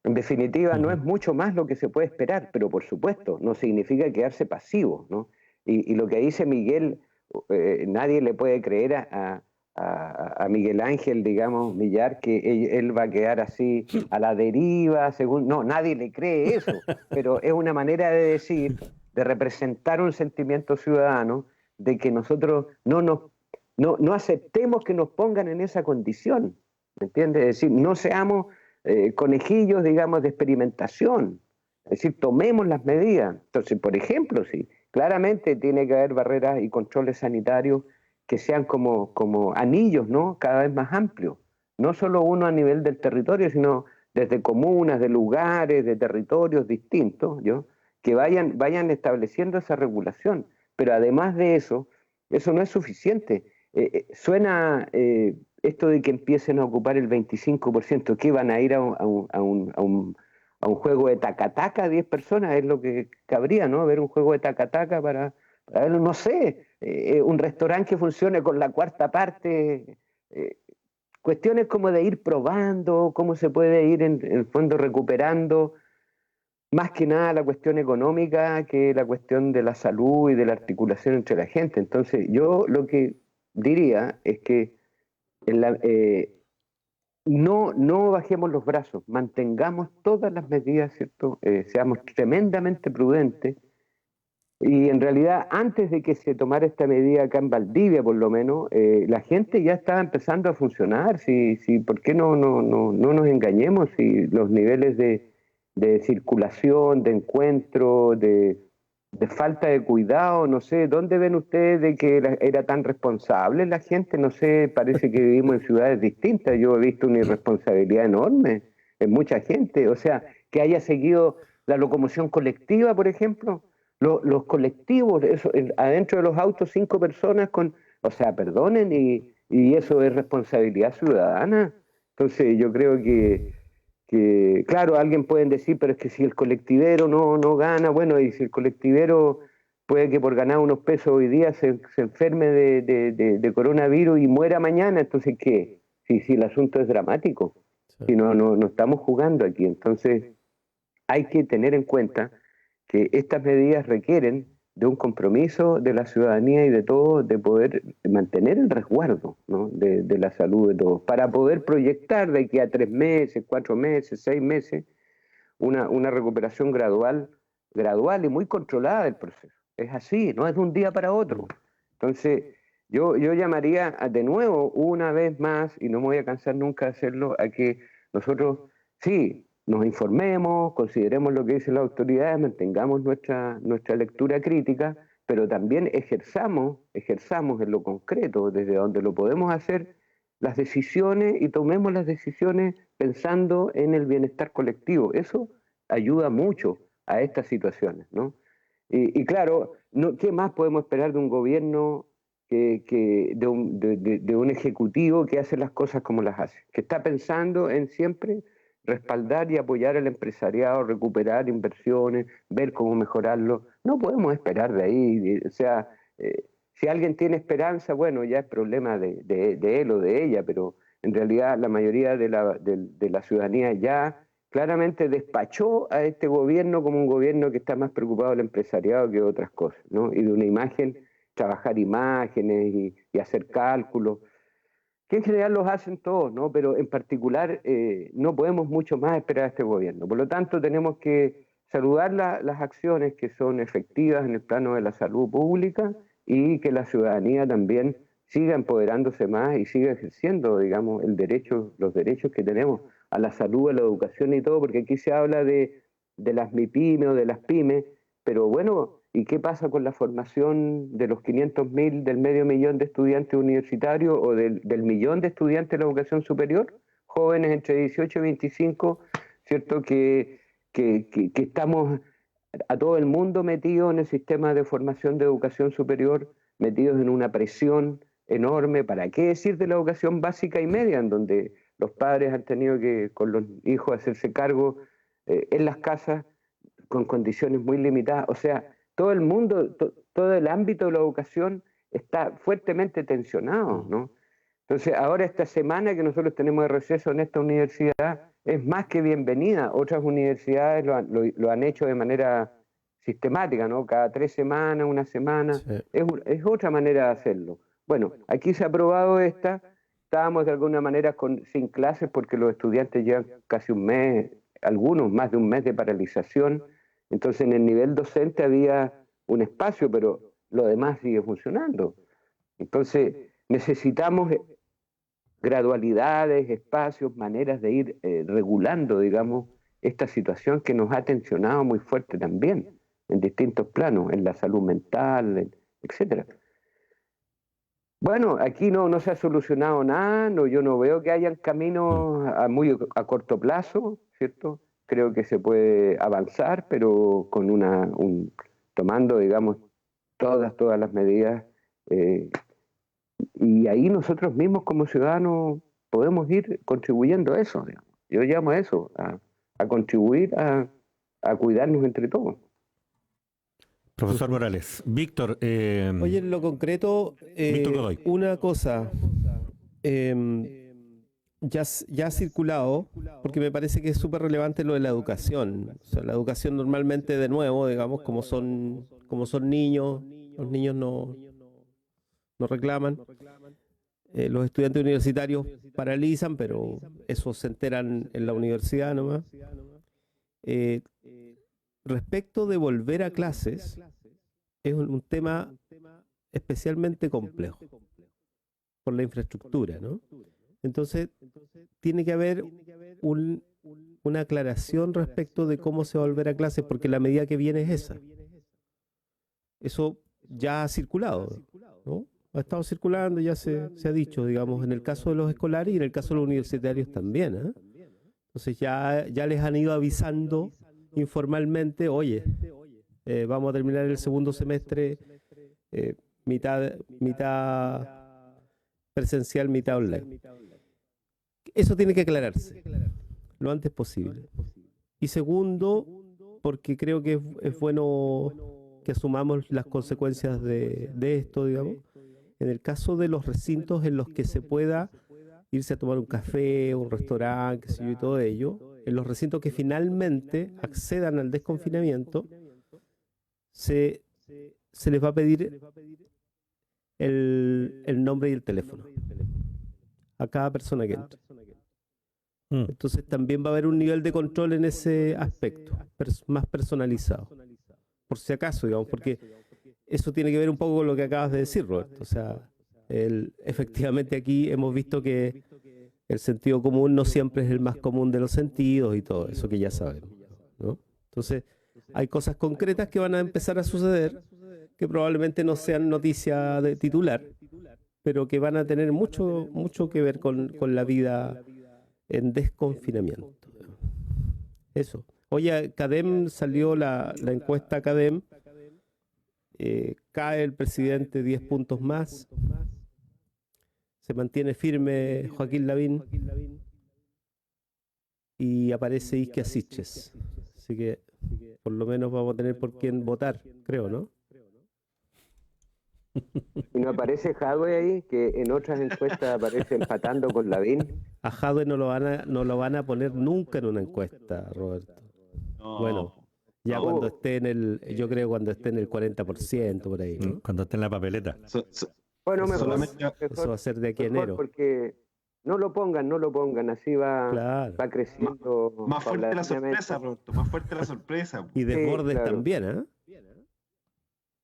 en definitiva, no es mucho más lo que se puede esperar, pero por supuesto, no significa quedarse pasivo, ¿no? Y lo que dice Miguel, nadie le puede creer a Miguel Ángel, digamos, Millar, que él va a quedar así a la deriva, según... No, nadie le cree eso, pero es una manera de decir, de representar un sentimiento ciudadano, de que nosotros no aceptemos que nos pongan en esa condición, ¿me entiendes? Es decir, no seamos conejillos, digamos, de experimentación. Es decir, tomemos las medidas. Entonces, por ejemplo, sí, claramente tiene que haber barreras y controles sanitarios que sean como anillos, ¿no? Cada vez más amplios. No solo uno a nivel del territorio, sino desde comunas, de lugares, de territorios distintos, ¿yo? Que vayan estableciendo esa regulación. Pero además de eso no es suficiente. Suena esto de que empiecen a ocupar el 25%, que van a ir a un juego de taca-taca 10 personas, es lo que cabría, ¿no? Ver un juego de taca-taca para verlo, no sé, un restaurante que funcione con la cuarta parte, cuestiones como de ir probando, cómo se puede ir en el fondo recuperando, más que nada la cuestión económica que la cuestión de la salud y de la articulación entre la gente. Entonces, yo lo que diría es que no bajemos los brazos, mantengamos todas las medidas, ¿cierto? Seamos tremendamente prudentes. Y en realidad, antes de que se tomara esta medida acá en Valdivia, por lo menos, la gente ya estaba empezando a funcionar. ¿Por qué no nos engañemos? Si los niveles de circulación, de encuentro, de falta de cuidado, no sé, ¿dónde ven ustedes de que era tan responsable la gente? No sé, parece que vivimos en ciudades distintas. Yo he visto una irresponsabilidad enorme en mucha gente. O sea, que haya seguido la locomoción colectiva, por ejemplo. Los colectivos, adentro de los autos 5 personas o sea, perdonen, y eso es responsabilidad ciudadana. Entonces yo creo que claro, alguien puede decir, pero es que si el colectivero no gana, bueno, y si el colectivero puede que por ganar unos pesos hoy día se enferme de coronavirus y muera mañana, entonces ¿qué? Si el asunto es dramático, si no estamos jugando aquí. Entonces hay que tener en cuenta que estas medidas requieren de un compromiso de la ciudadanía y de todos, de poder mantener el resguardo, ¿no? de la salud de todos, para poder proyectar de aquí a 3 meses, 4 meses, 6 meses, una recuperación gradual y muy controlada del proceso. Es así, no es de un día para otro. Entonces, yo llamaría de nuevo, una vez más, y no me voy a cansar nunca de hacerlo, a que nosotros, sí, nos informemos, consideremos lo que dicen las autoridades, mantengamos nuestra lectura crítica, pero también ejerzamos en lo concreto, desde donde lo podemos hacer, las decisiones, y tomemos las decisiones pensando en el bienestar colectivo. Eso ayuda mucho a estas situaciones, ¿no? Y claro, ¿qué más podemos esperar de un gobierno de un ejecutivo que hace las cosas como las hace, que está pensando en siempre respaldar y apoyar al empresariado, recuperar inversiones, ver cómo mejorarlo. No podemos esperar de ahí, o sea, si alguien tiene esperanza, bueno, ya es problema de él o de ella, pero en realidad la mayoría de la ciudadanía ya claramente despachó a este gobierno como un gobierno que está más preocupado del empresariado que de otras cosas, ¿no? Y de una imagen, trabajar imágenes y hacer cálculos, que en general los hacen todos, ¿no? Pero en particular no podemos mucho más esperar a este gobierno. Por lo tanto, tenemos que saludar las acciones que son efectivas en el plano de la salud pública y que la ciudadanía también siga empoderándose más y siga ejerciendo, digamos, los derechos que tenemos a la salud, a la educación y todo, porque aquí se habla de las MIPYME o de las pymes, pero bueno, ¿y qué pasa con la formación de los 500.000, del medio millón de estudiantes universitarios o del millón de estudiantes de la educación superior? Jóvenes entre 18 y 25, ¿cierto? Que estamos a todo el mundo metidos en el sistema de formación de educación superior, metidos en una presión enorme. ¿Para qué decir de la educación básica y media, en donde los padres han tenido que con los hijos hacerse cargo en las casas con condiciones muy limitadas? O sea, todo el mundo, todo el ámbito de la educación está fuertemente tensionado, ¿no? Entonces, ahora esta semana que nosotros tenemos de receso en esta universidad es más que bienvenida. Otras universidades lo han hecho de manera sistemática, ¿no? Cada 3 semanas, una semana. Sí. Es otra manera de hacerlo. Bueno, aquí se ha aprobado esta. Estábamos de alguna manera sin clases porque los estudiantes llevan casi un mes, algunos más de un mes de paralización. Entonces, en el nivel docente había un espacio, pero lo demás sigue funcionando. Entonces, necesitamos gradualidades, espacios, maneras de ir regulando, digamos, esta situación que nos ha tensionado muy fuerte también, en distintos planos, en la salud mental, etcétera. Bueno, aquí no se ha solucionado nada, yo no veo que hayan caminos a corto plazo, ¿cierto? Creo que se puede avanzar, pero con tomando, digamos, todas las medidas, y ahí nosotros mismos como ciudadanos podemos ir contribuyendo a eso, digamos. Yo llamo a eso, a contribuir a cuidarnos entre todos. Profesor Morales. Víctor. Oye, en lo concreto, Víctor Godoy. una cosa, ya ha circulado, porque me parece que es súper relevante lo de la educación. O sea, la educación normalmente, de nuevo, digamos, como son niños, los niños no reclaman. Los estudiantes universitarios paralizan, pero eso se enteran en la universidad nomás. Respecto de volver a clases, es un tema especialmente complejo por la infraestructura, ¿no? Entonces, tiene que haber una aclaración respecto de cómo se va a volver a clases, porque la medida que viene es esa. Eso ya ha circulado, ¿no? Ha estado circulando, ya se ha dicho, digamos, en el caso de los escolares y en el caso de los universitarios también, ¿eh? Entonces ya les han ido avisando informalmente, oye, vamos a terminar el segundo semestre mitad presencial, mitad online. Eso tiene que aclararse lo antes posible. Y segundo, porque creo que es bueno que asumamos las consecuencias de esto, digamos, en el caso de los recintos en los que se pueda irse a tomar un café, un restaurante, qué sé yo, y todo ello, en los recintos que finalmente accedan al desconfinamiento, se les va a pedir el nombre y el teléfono a cada persona que entre. Entonces también va a haber un nivel de control en ese aspecto, más personalizado, por si acaso, digamos, porque eso tiene que ver un poco con lo que acabas de decir, Roberto. O sea, efectivamente aquí hemos visto que el sentido común no siempre es el más común de los sentidos y todo eso que ya sabemos, ¿no? Entonces, hay cosas concretas que van a empezar a suceder que probablemente no sean noticia de titular, pero que van a tener mucho que ver con la vida en desconfinamiento. Eso. Oye, CADEM salió la encuesta CADEM cae el presidente 10 puntos más, se mantiene firme Joaquín Lavín y aparece Isquia Siches. Así que por lo menos vamos a tener por quién votar, creo, ¿no? ¿Y no aparece Jadwe ahí, que en otras encuestas aparece empatando con Lavín? A Jadwe no lo van a poner nunca en una encuesta, Roberto. No. Bueno, ya cuando esté yo creo cuando esté en el 40% por ahí, ¿no? Cuando esté en la papeleta. Bueno, mejor, Eso va a ser de aquí a mejor enero. porque no lo pongan, así va, Claro. va creciendo. Más fuerte la paulatinamente. sorpresa, Roberto, más fuerte la sorpresa. Y Desbordes claro. también, ¿ah?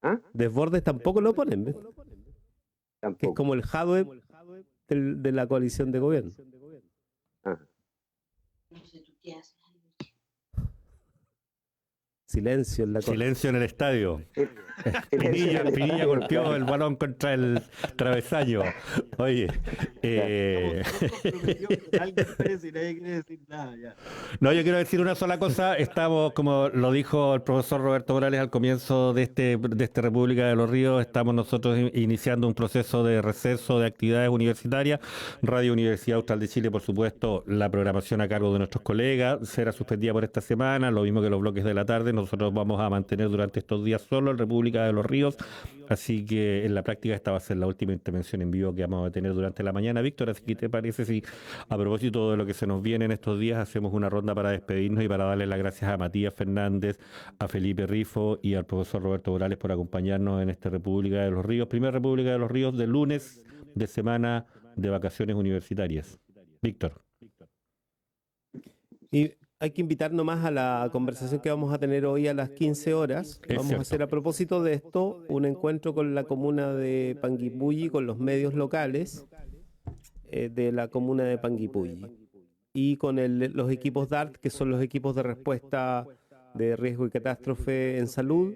¿Ah? Desbordes tampoco lo ponen, ¿ves? Que es Tampoco. como el Jadwe de la coalición de gobierno. Ah. Silencio en la Silencio en el estadio. El- Pinilla golpeó el balón contra el travesaño. Oye, Alguien quiere decir, nadie quiere decir nada ya. no, yo quiero decir una sola cosa. Estamos, como lo dijo el profesor Roberto Morales al comienzo de esta República de los Ríos, estamos nosotros iniciando un proceso de receso de actividades universitarias. Radio Universidad Austral de Chile, por supuesto, la programación a cargo de nuestros colegas será suspendida por esta semana, lo mismo que los bloques de la tarde. Nosotros vamos a mantener durante estos días solo el República de los Ríos, así que en la práctica esta va a ser la última intervención en vivo que vamos a tener durante la mañana. Víctor, así que ¿te parece si a propósito de lo que se nos viene en estos días hacemos una ronda para despedirnos y para darle las gracias a Matías Fernández, a Felipe Rifo y al profesor Roberto Morales por acompañarnos en esta República de los Ríos, primera República de los Ríos de lunes de semana de vacaciones universitarias? Víctor. Y hay que invitar nomás a la conversación que vamos a tener hoy a las 15 horas. Vamos cierto. a hacer a propósito de esto un encuentro con la comuna de Panguipulli, con los medios locales de la comuna de Panguipulli y con los equipos DART, que son los equipos de respuesta de riesgo y catástrofe en salud,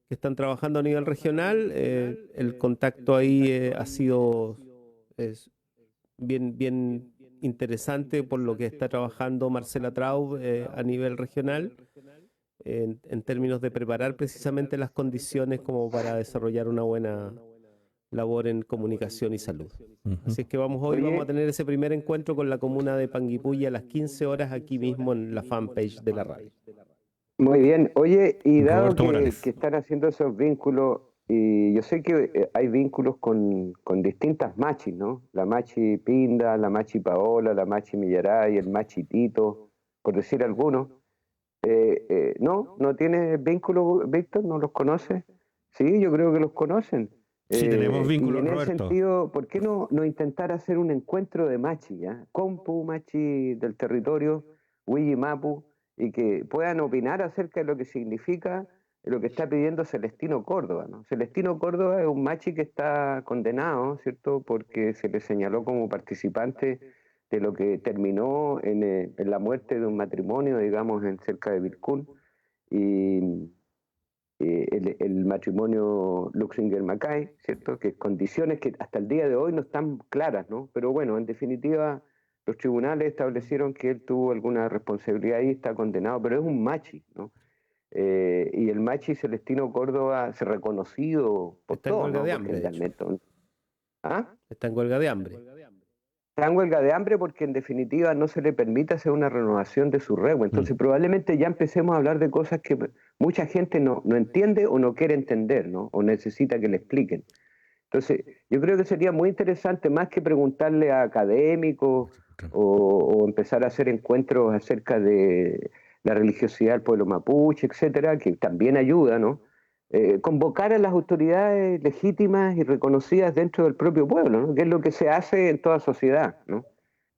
que están trabajando a nivel regional. El contacto ahí ha sido bien interesante por lo que está trabajando Marcela Traub a nivel regional en términos de preparar precisamente las condiciones como para desarrollar una buena labor en comunicación y salud. Así es que vamos a tener ese primer encuentro con la comuna de Panguipulli a las 15 horas aquí mismo en la fanpage de la radio. Muy bien. Oye, y dado Roberto Morales. que están haciendo esos vínculos, y yo sé que hay vínculos con distintas machis, ¿no? La machi Pinda, la machi Paola, la machi Millaray, el machi Tito, por decir algunos. ¿No tienes vínculos, Víctor? ¿No los conoces? Sí, yo creo que los conocen. Sí, tenemos vínculos, y en ese Roberto. sentido, ¿por qué no intentar hacer un encuentro de machi, ya? Compu, machi del territorio, Wiji Mapu, y que puedan opinar acerca de lo que significa lo que está pidiendo Celestino Córdoba, ¿no? Celestino Córdoba es un machi que está condenado, ¿cierto? Porque se le señaló como participante de lo que terminó en la muerte de un matrimonio, digamos, cerca de Vilcún, y el matrimonio Luxinger-Mackay, ¿cierto? Que condiciones que hasta el día de hoy no están claras, ¿no? Pero bueno, en definitiva, los tribunales establecieron que él tuvo alguna responsabilidad y está condenado, pero es un machi, ¿no? Y el machi Celestino Córdoba se ha reconocido por Está en todo, huelga ¿no? de Porque hambre, de realmente- ¿Ah? Está en huelga de hambre. Está en huelga de hambre porque en definitiva no se le permite hacer una renovación de su regla. Entonces probablemente ya empecemos a hablar de cosas que mucha gente no entiende o no quiere entender, ¿no? O necesita que le expliquen. Entonces yo creo que sería muy interesante, más que preguntarle a académicos o empezar a hacer encuentros acerca de la religiosidad del pueblo mapuche, etcétera, que también ayuda, ¿no? Convocar a las autoridades legítimas y reconocidas dentro del propio pueblo, ¿no? Que es lo que se hace en toda sociedad, ¿no?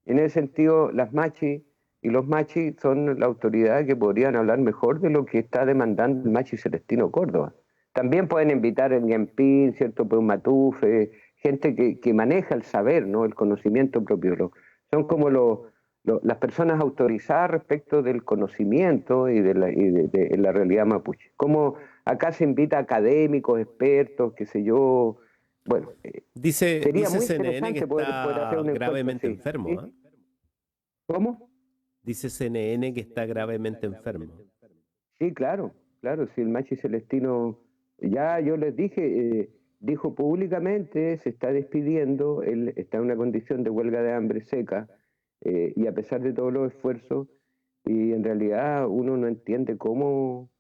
En ese sentido, las machi y los machi son la autoridad que podrían hablar mejor de lo que está demandando el machi Celestino Córdoba. También pueden invitar el Ñampín, ¿cierto? Pues un Matufe, gente que maneja el saber, ¿no? El conocimiento propio. Son como las personas autorizadas respecto del conocimiento y de la realidad mapuche. Como acá se invita a académicos, expertos, qué sé yo. Bueno, Dice sería muy CNN que interesante poder está hacer un encuentro gravemente así, enfermo. ¿sí? ¿Ah? ¿Cómo? Dice CNN que está gravemente enfermo. Sí, claro, si el machi Celestino Ya yo les dije, dijo públicamente, se está despidiendo, él está en una condición de huelga de hambre seca, y a pesar de todos los esfuerzos, y en realidad uno no entiende cómo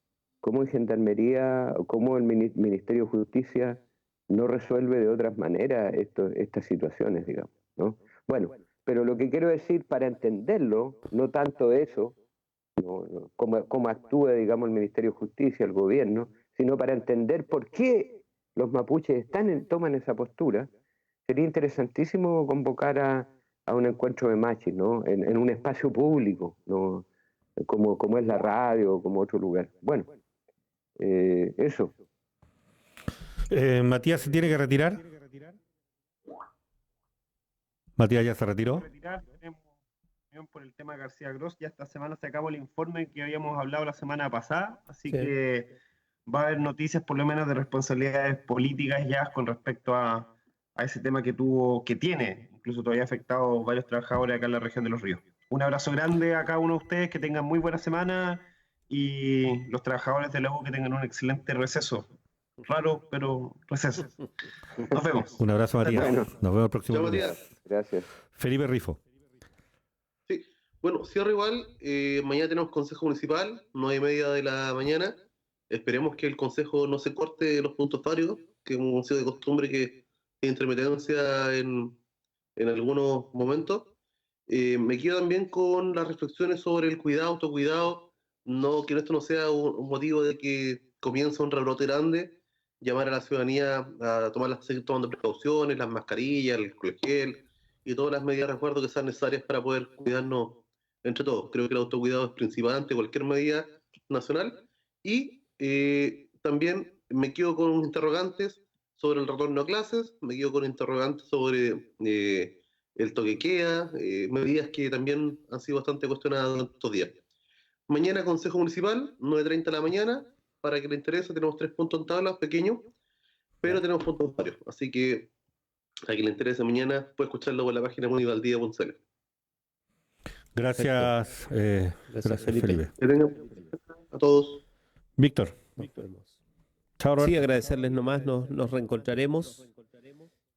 Gendarmería o cómo el Ministerio de Justicia no resuelve de otras maneras estas situaciones, digamos, ¿no? Bueno, pero lo que quiero decir para entenderlo, no tanto eso, cómo actúa, digamos, el Ministerio de Justicia, el gobierno, sino para entender por qué los mapuches toman esa postura, sería interesantísimo convocar a un encuentro de machis, ¿no? En un espacio público, ¿no? Como es la radio o como otro lugar. Bueno, eso. Matías se tiene que retirar. Matías ya se retiró. Tenemos reunión por el tema García Gross. Ya esta semana se acabó el informe que habíamos hablado la semana pasada, así Sí. que va a haber noticias por lo menos de responsabilidades políticas ya con respecto a ese tema que tiene, incluso todavía afectado varios trabajadores acá en la región de Los Ríos. Un abrazo grande a cada uno de ustedes, que tengan muy buena semana, y los trabajadores de la U que tengan un excelente receso. Raro, pero receso. Nos vemos. Un abrazo, Matías. Bueno. Nos vemos el próximo Chao, lunes. Matías. Gracias. Felipe Rifo. Sí, bueno, cierro igual. Mañana tenemos consejo municipal, 9:30 de la mañana. Esperemos que el consejo no se corte los puntos varios, que hemos sido de costumbre que hay intermitencia en algunos momentos. Me quedo también con las reflexiones sobre el cuidado, autocuidado. No, que esto no sea un motivo de que comience un rebrote grande. Llamar a la ciudadanía a seguir tomando precauciones, las mascarillas, el alcohol gel y todas las medidas de resguardo que sean necesarias para poder cuidarnos entre todos. Creo que el autocuidado es principal ante cualquier medida nacional. Y también me quedo con interrogantes sobre el retorno a clases, me quedo con interrogantes sobre el toque queda, medidas que también han sido bastante cuestionadas durante estos días. Mañana Consejo Municipal, 9:30 de la mañana, para que le interese, tenemos 3 puntos en tabla, pequeños, pero tenemos puntos varios, así que a quien le interese mañana puede escucharlo por la página municipaldía.cl. Gracias, gracias Felipe. Que tengan a todos. Víctor. Chao, Roberto. Sí, agradecerles nomás, nos reencontraremos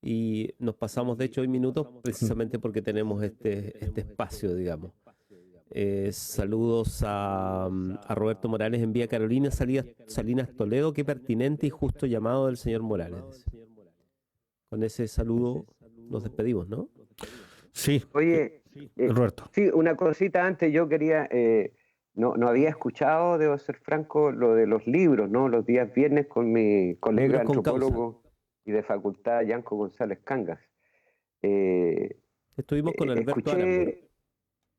y nos pasamos de hecho hoy minutos precisamente porque tenemos este espacio, digamos. Saludos a Roberto Morales en Vía Carolina, Salinas Toledo, qué pertinente y justo llamado del señor Morales. Con ese saludo nos despedimos, ¿no? Sí. Oye, Roberto. sí, una cosita antes, yo quería, no había escuchado, debo ser franco, lo de los libros, ¿no? Los días viernes con mi colega Libros con antropólogo y de facultad, Yanko González Cangas. Estuvimos con Alberto Aramburu.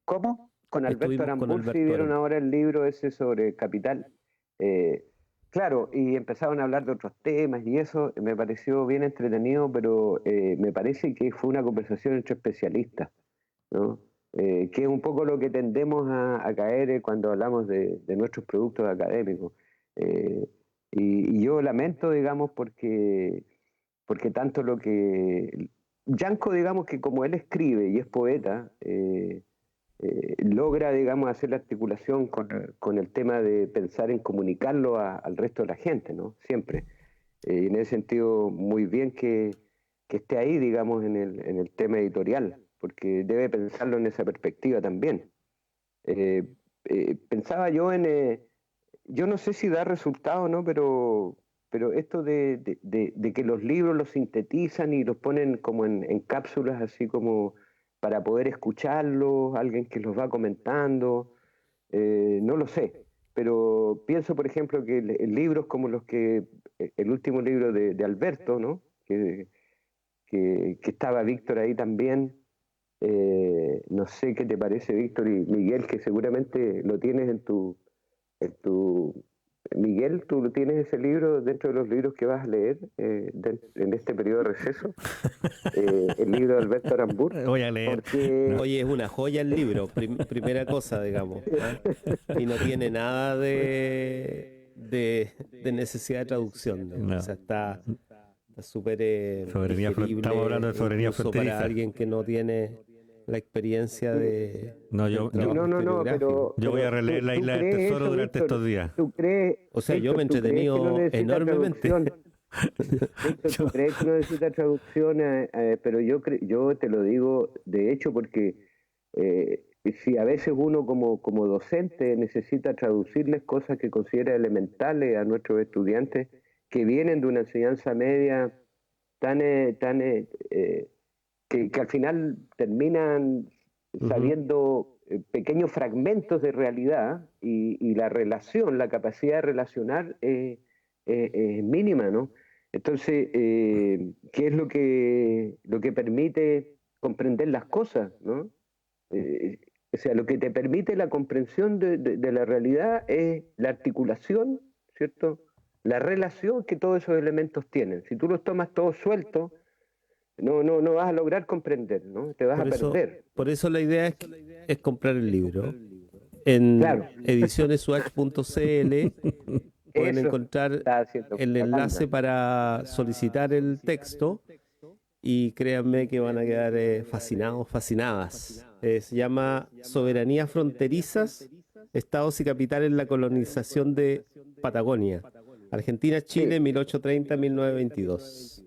¿Cómo? Con Alberto Estuvimos con Aramburu, Alberto sí, vieron Aramburu. ahora el libro ese sobre Capital. Claro, y empezaron a hablar de otros temas y eso me pareció bien entretenido, pero me parece que fue una conversación entre especialistas, ¿no? Que es un poco lo que tendemos a caer cuando hablamos de nuestros productos académicos. Y yo lamento, digamos, porque tanto lo que... Yanko, digamos que como él escribe y es poeta, logra, digamos, hacer la articulación con el tema de pensar en comunicarlo al resto de la gente, ¿no? Siempre. Y en ese sentido, muy bien que esté ahí, digamos, en el tema editorial, porque debe pensarlo en esa perspectiva también. Pensaba yo yo no sé si da resultado, ¿no? Pero esto de que los libros los sintetizan y los ponen como en cápsulas, así como para poder escucharlos, alguien que los va comentando, no lo sé. Pero pienso, por ejemplo, que libros como el último libro de Alberto, ¿no? Que estaba Víctor ahí también. No sé qué te parece, Víctor y Miguel, que seguramente lo tienes en tu... Miguel, ¿tú lo tienes ese libro dentro de los libros que vas a leer en este periodo de receso? El libro de Alberto Aramburu. Voy a leer. Porque... Oye, es una joya el libro, primera cosa, digamos. ¿Ah? Y no tiene nada de necesidad de traducción, ¿no? No. O sea, está súper Soberanía, digerible, estamos hablando de soberanía incluso fronteriza. para alguien que no tiene la experiencia de... No, yo voy a releer La Isla del Tesoro durante estos días. ¿Tú crees, o sea, yo me he Víctor, entretenido enormemente. Víctor, ¿tú crees que no necesita traducción? Pero yo te lo digo de hecho porque si a veces uno como docente necesita traducirles cosas que considera elementales a nuestros estudiantes que vienen de una enseñanza media que al final terminan sabiendo pequeños fragmentos de realidad y la relación, la capacidad de relacionar es mínima, ¿no? Entonces, ¿qué es lo que permite comprender las cosas, ¿no? O sea, lo que te permite la comprensión de la realidad es la articulación, ¿cierto? La relación que todos esos elementos tienen. Si tú los tomas todos sueltos, no vas a lograr comprender, ¿no? Te vas a perder. Por eso la idea es comprar el libro. En edicionesuach.cl pueden encontrar el enlace para solicitar el texto y créanme que van a quedar fascinados, fascinadas. Se llama Soberanía Fronterizas, Estados y Capital en la Colonización de Patagonia. Argentina-Chile, 1830-1922.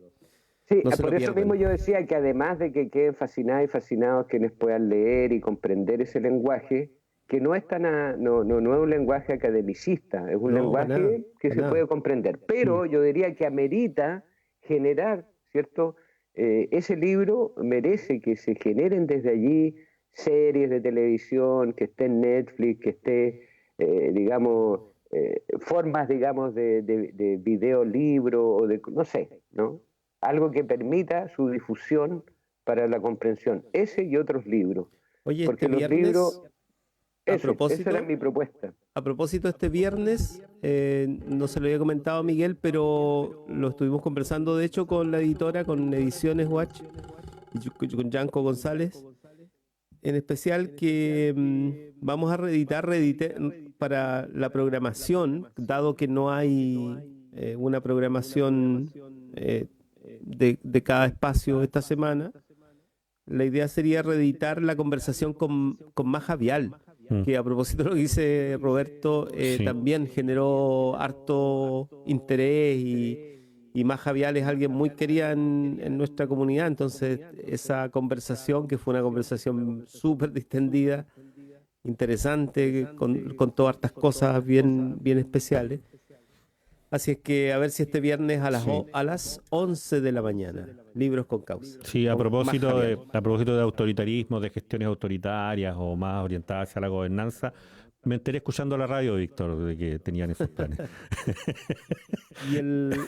Sí, por eso mismo yo decía que además de que queden fascinadas y fascinados quienes puedan leer y comprender ese lenguaje, que no es no es un lenguaje academicista, es un lenguaje que se puede comprender. Pero yo diría que amerita generar, ¿cierto? Ese libro merece que se generen desde allí series de televisión, que esté en Netflix, que esté, formas, digamos, de videolibro o de, no sé, ¿no? Algo que permita su difusión para la comprensión. Ese y otros libros. Oye, porque los libros... esa era mi propuesta. A propósito, este viernes, no se lo había comentado a Miguel, pero lo estuvimos conversando, de hecho, con la editora, con Ediciones Watch, con Yanko González, en especial que vamos a reeditar para la programación, dado que no hay una programación de cada espacio esta semana. La idea sería reeditar la conversación con Maja Vial, que a propósito de lo que dice Roberto, también generó harto interés y Maja Vial es alguien muy querida en nuestra comunidad. Entonces esa conversación, que fue una conversación súper distendida, interesante, con todas hartas cosas bien especiales. Así es que a ver si este viernes a las 11 de la mañana, Libros con Causa. Sí, a propósito de autoritarismo, de gestiones autoritarias o más orientadas hacia la gobernanza, me enteré escuchando la radio, Víctor, de que tenían esos planes.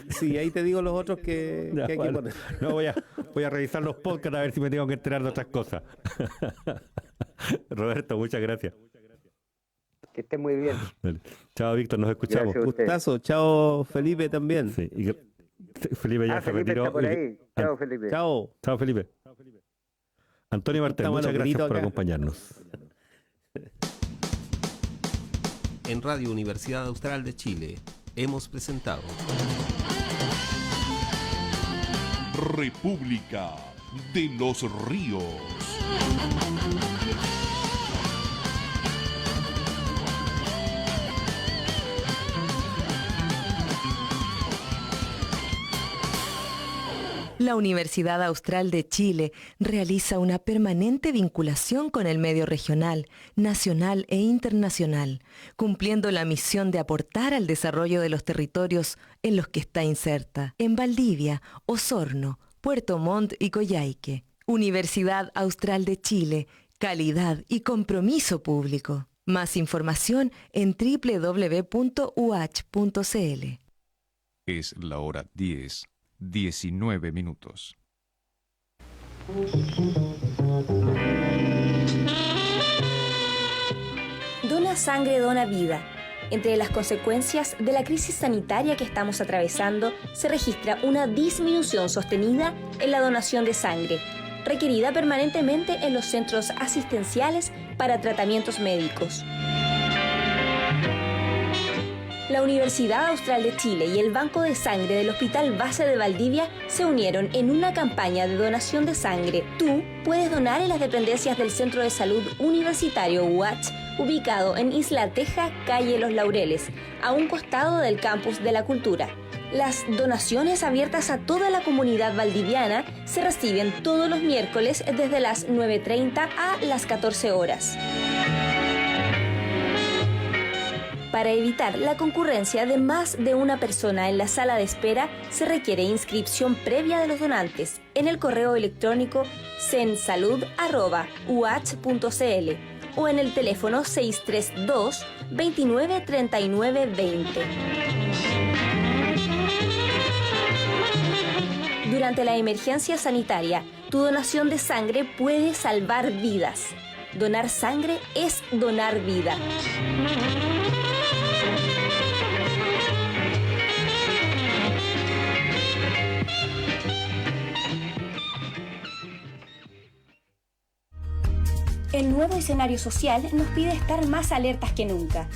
Sí, ahí te digo los otros que hay que poner. No, voy a revisar los podcasts a ver si me tengo que enterar de otras cosas. Roberto, muchas gracias. Que esté muy bien. Chao, Víctor, nos escuchamos. Gustazo. Chao, Felipe también. Sí, Felipe ya se retiró. Está por ahí. Chao, Felipe. Chao, Felipe. Antonio Martel, muchas gracias por acompañarnos. En Radio Universidad Austral de Chile hemos presentado República de los Ríos. La Universidad Austral de Chile realiza una permanente vinculación con el medio regional, nacional e internacional, cumpliendo la misión de aportar al desarrollo de los territorios en los que está inserta, en Valdivia, Osorno, Puerto Montt y Coyhaique. Universidad Austral de Chile, calidad y compromiso público. Más información en www.uach.cl. Es la hora 10:19 minutos. Dona sangre, dona vida. Entre las consecuencias de la crisis sanitaria que estamos atravesando, se registra una disminución sostenida en la donación de sangre, requerida permanentemente en los centros asistenciales para tratamientos médicos. La Universidad Austral de Chile y el Banco de Sangre del Hospital Base de Valdivia se unieron en una campaña de donación de sangre. Tú puedes donar en las dependencias del Centro de Salud Universitario UACH, ubicado en Isla Teja, calle Los Laureles, a un costado del Campus de la Cultura. Las donaciones abiertas a toda la comunidad valdiviana se reciben todos los miércoles desde las 9:30 a las 14 horas. Para evitar la concurrencia de más de una persona en la sala de espera, se requiere inscripción previa de los donantes en el correo electrónico censalud@uach.cl o en el teléfono 632 29 39 20. Durante la emergencia sanitaria, tu donación de sangre puede salvar vidas. Donar sangre es donar vida. El nuevo escenario social nos pide estar más alertas que nunca.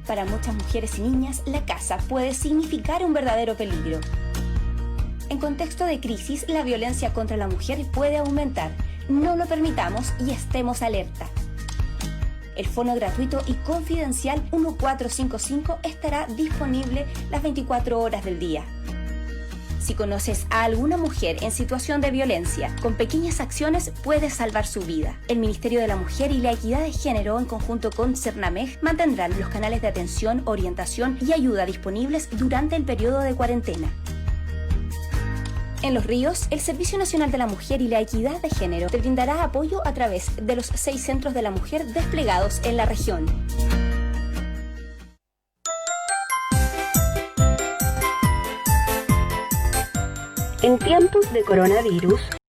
Para muchas mujeres y niñas, la casa puede significar un verdadero peligro. En contexto de crisis, la violencia contra la mujer puede aumentar. No lo permitamos y estemos alerta. El fono gratuito y confidencial 1455 estará disponible las 24 horas del día. Si conoces a alguna mujer en situación de violencia, con pequeñas acciones puedes salvar su vida. El Ministerio de la Mujer y la Equidad de Género, en conjunto con CERNAMEG, mantendrán los canales de atención, orientación y ayuda disponibles durante el periodo de cuarentena. En Los Ríos, el Servicio Nacional de la Mujer y la Equidad de Género te brindará apoyo a través de los 6 centros de la mujer desplegados en la región. En tiempos de coronavirus,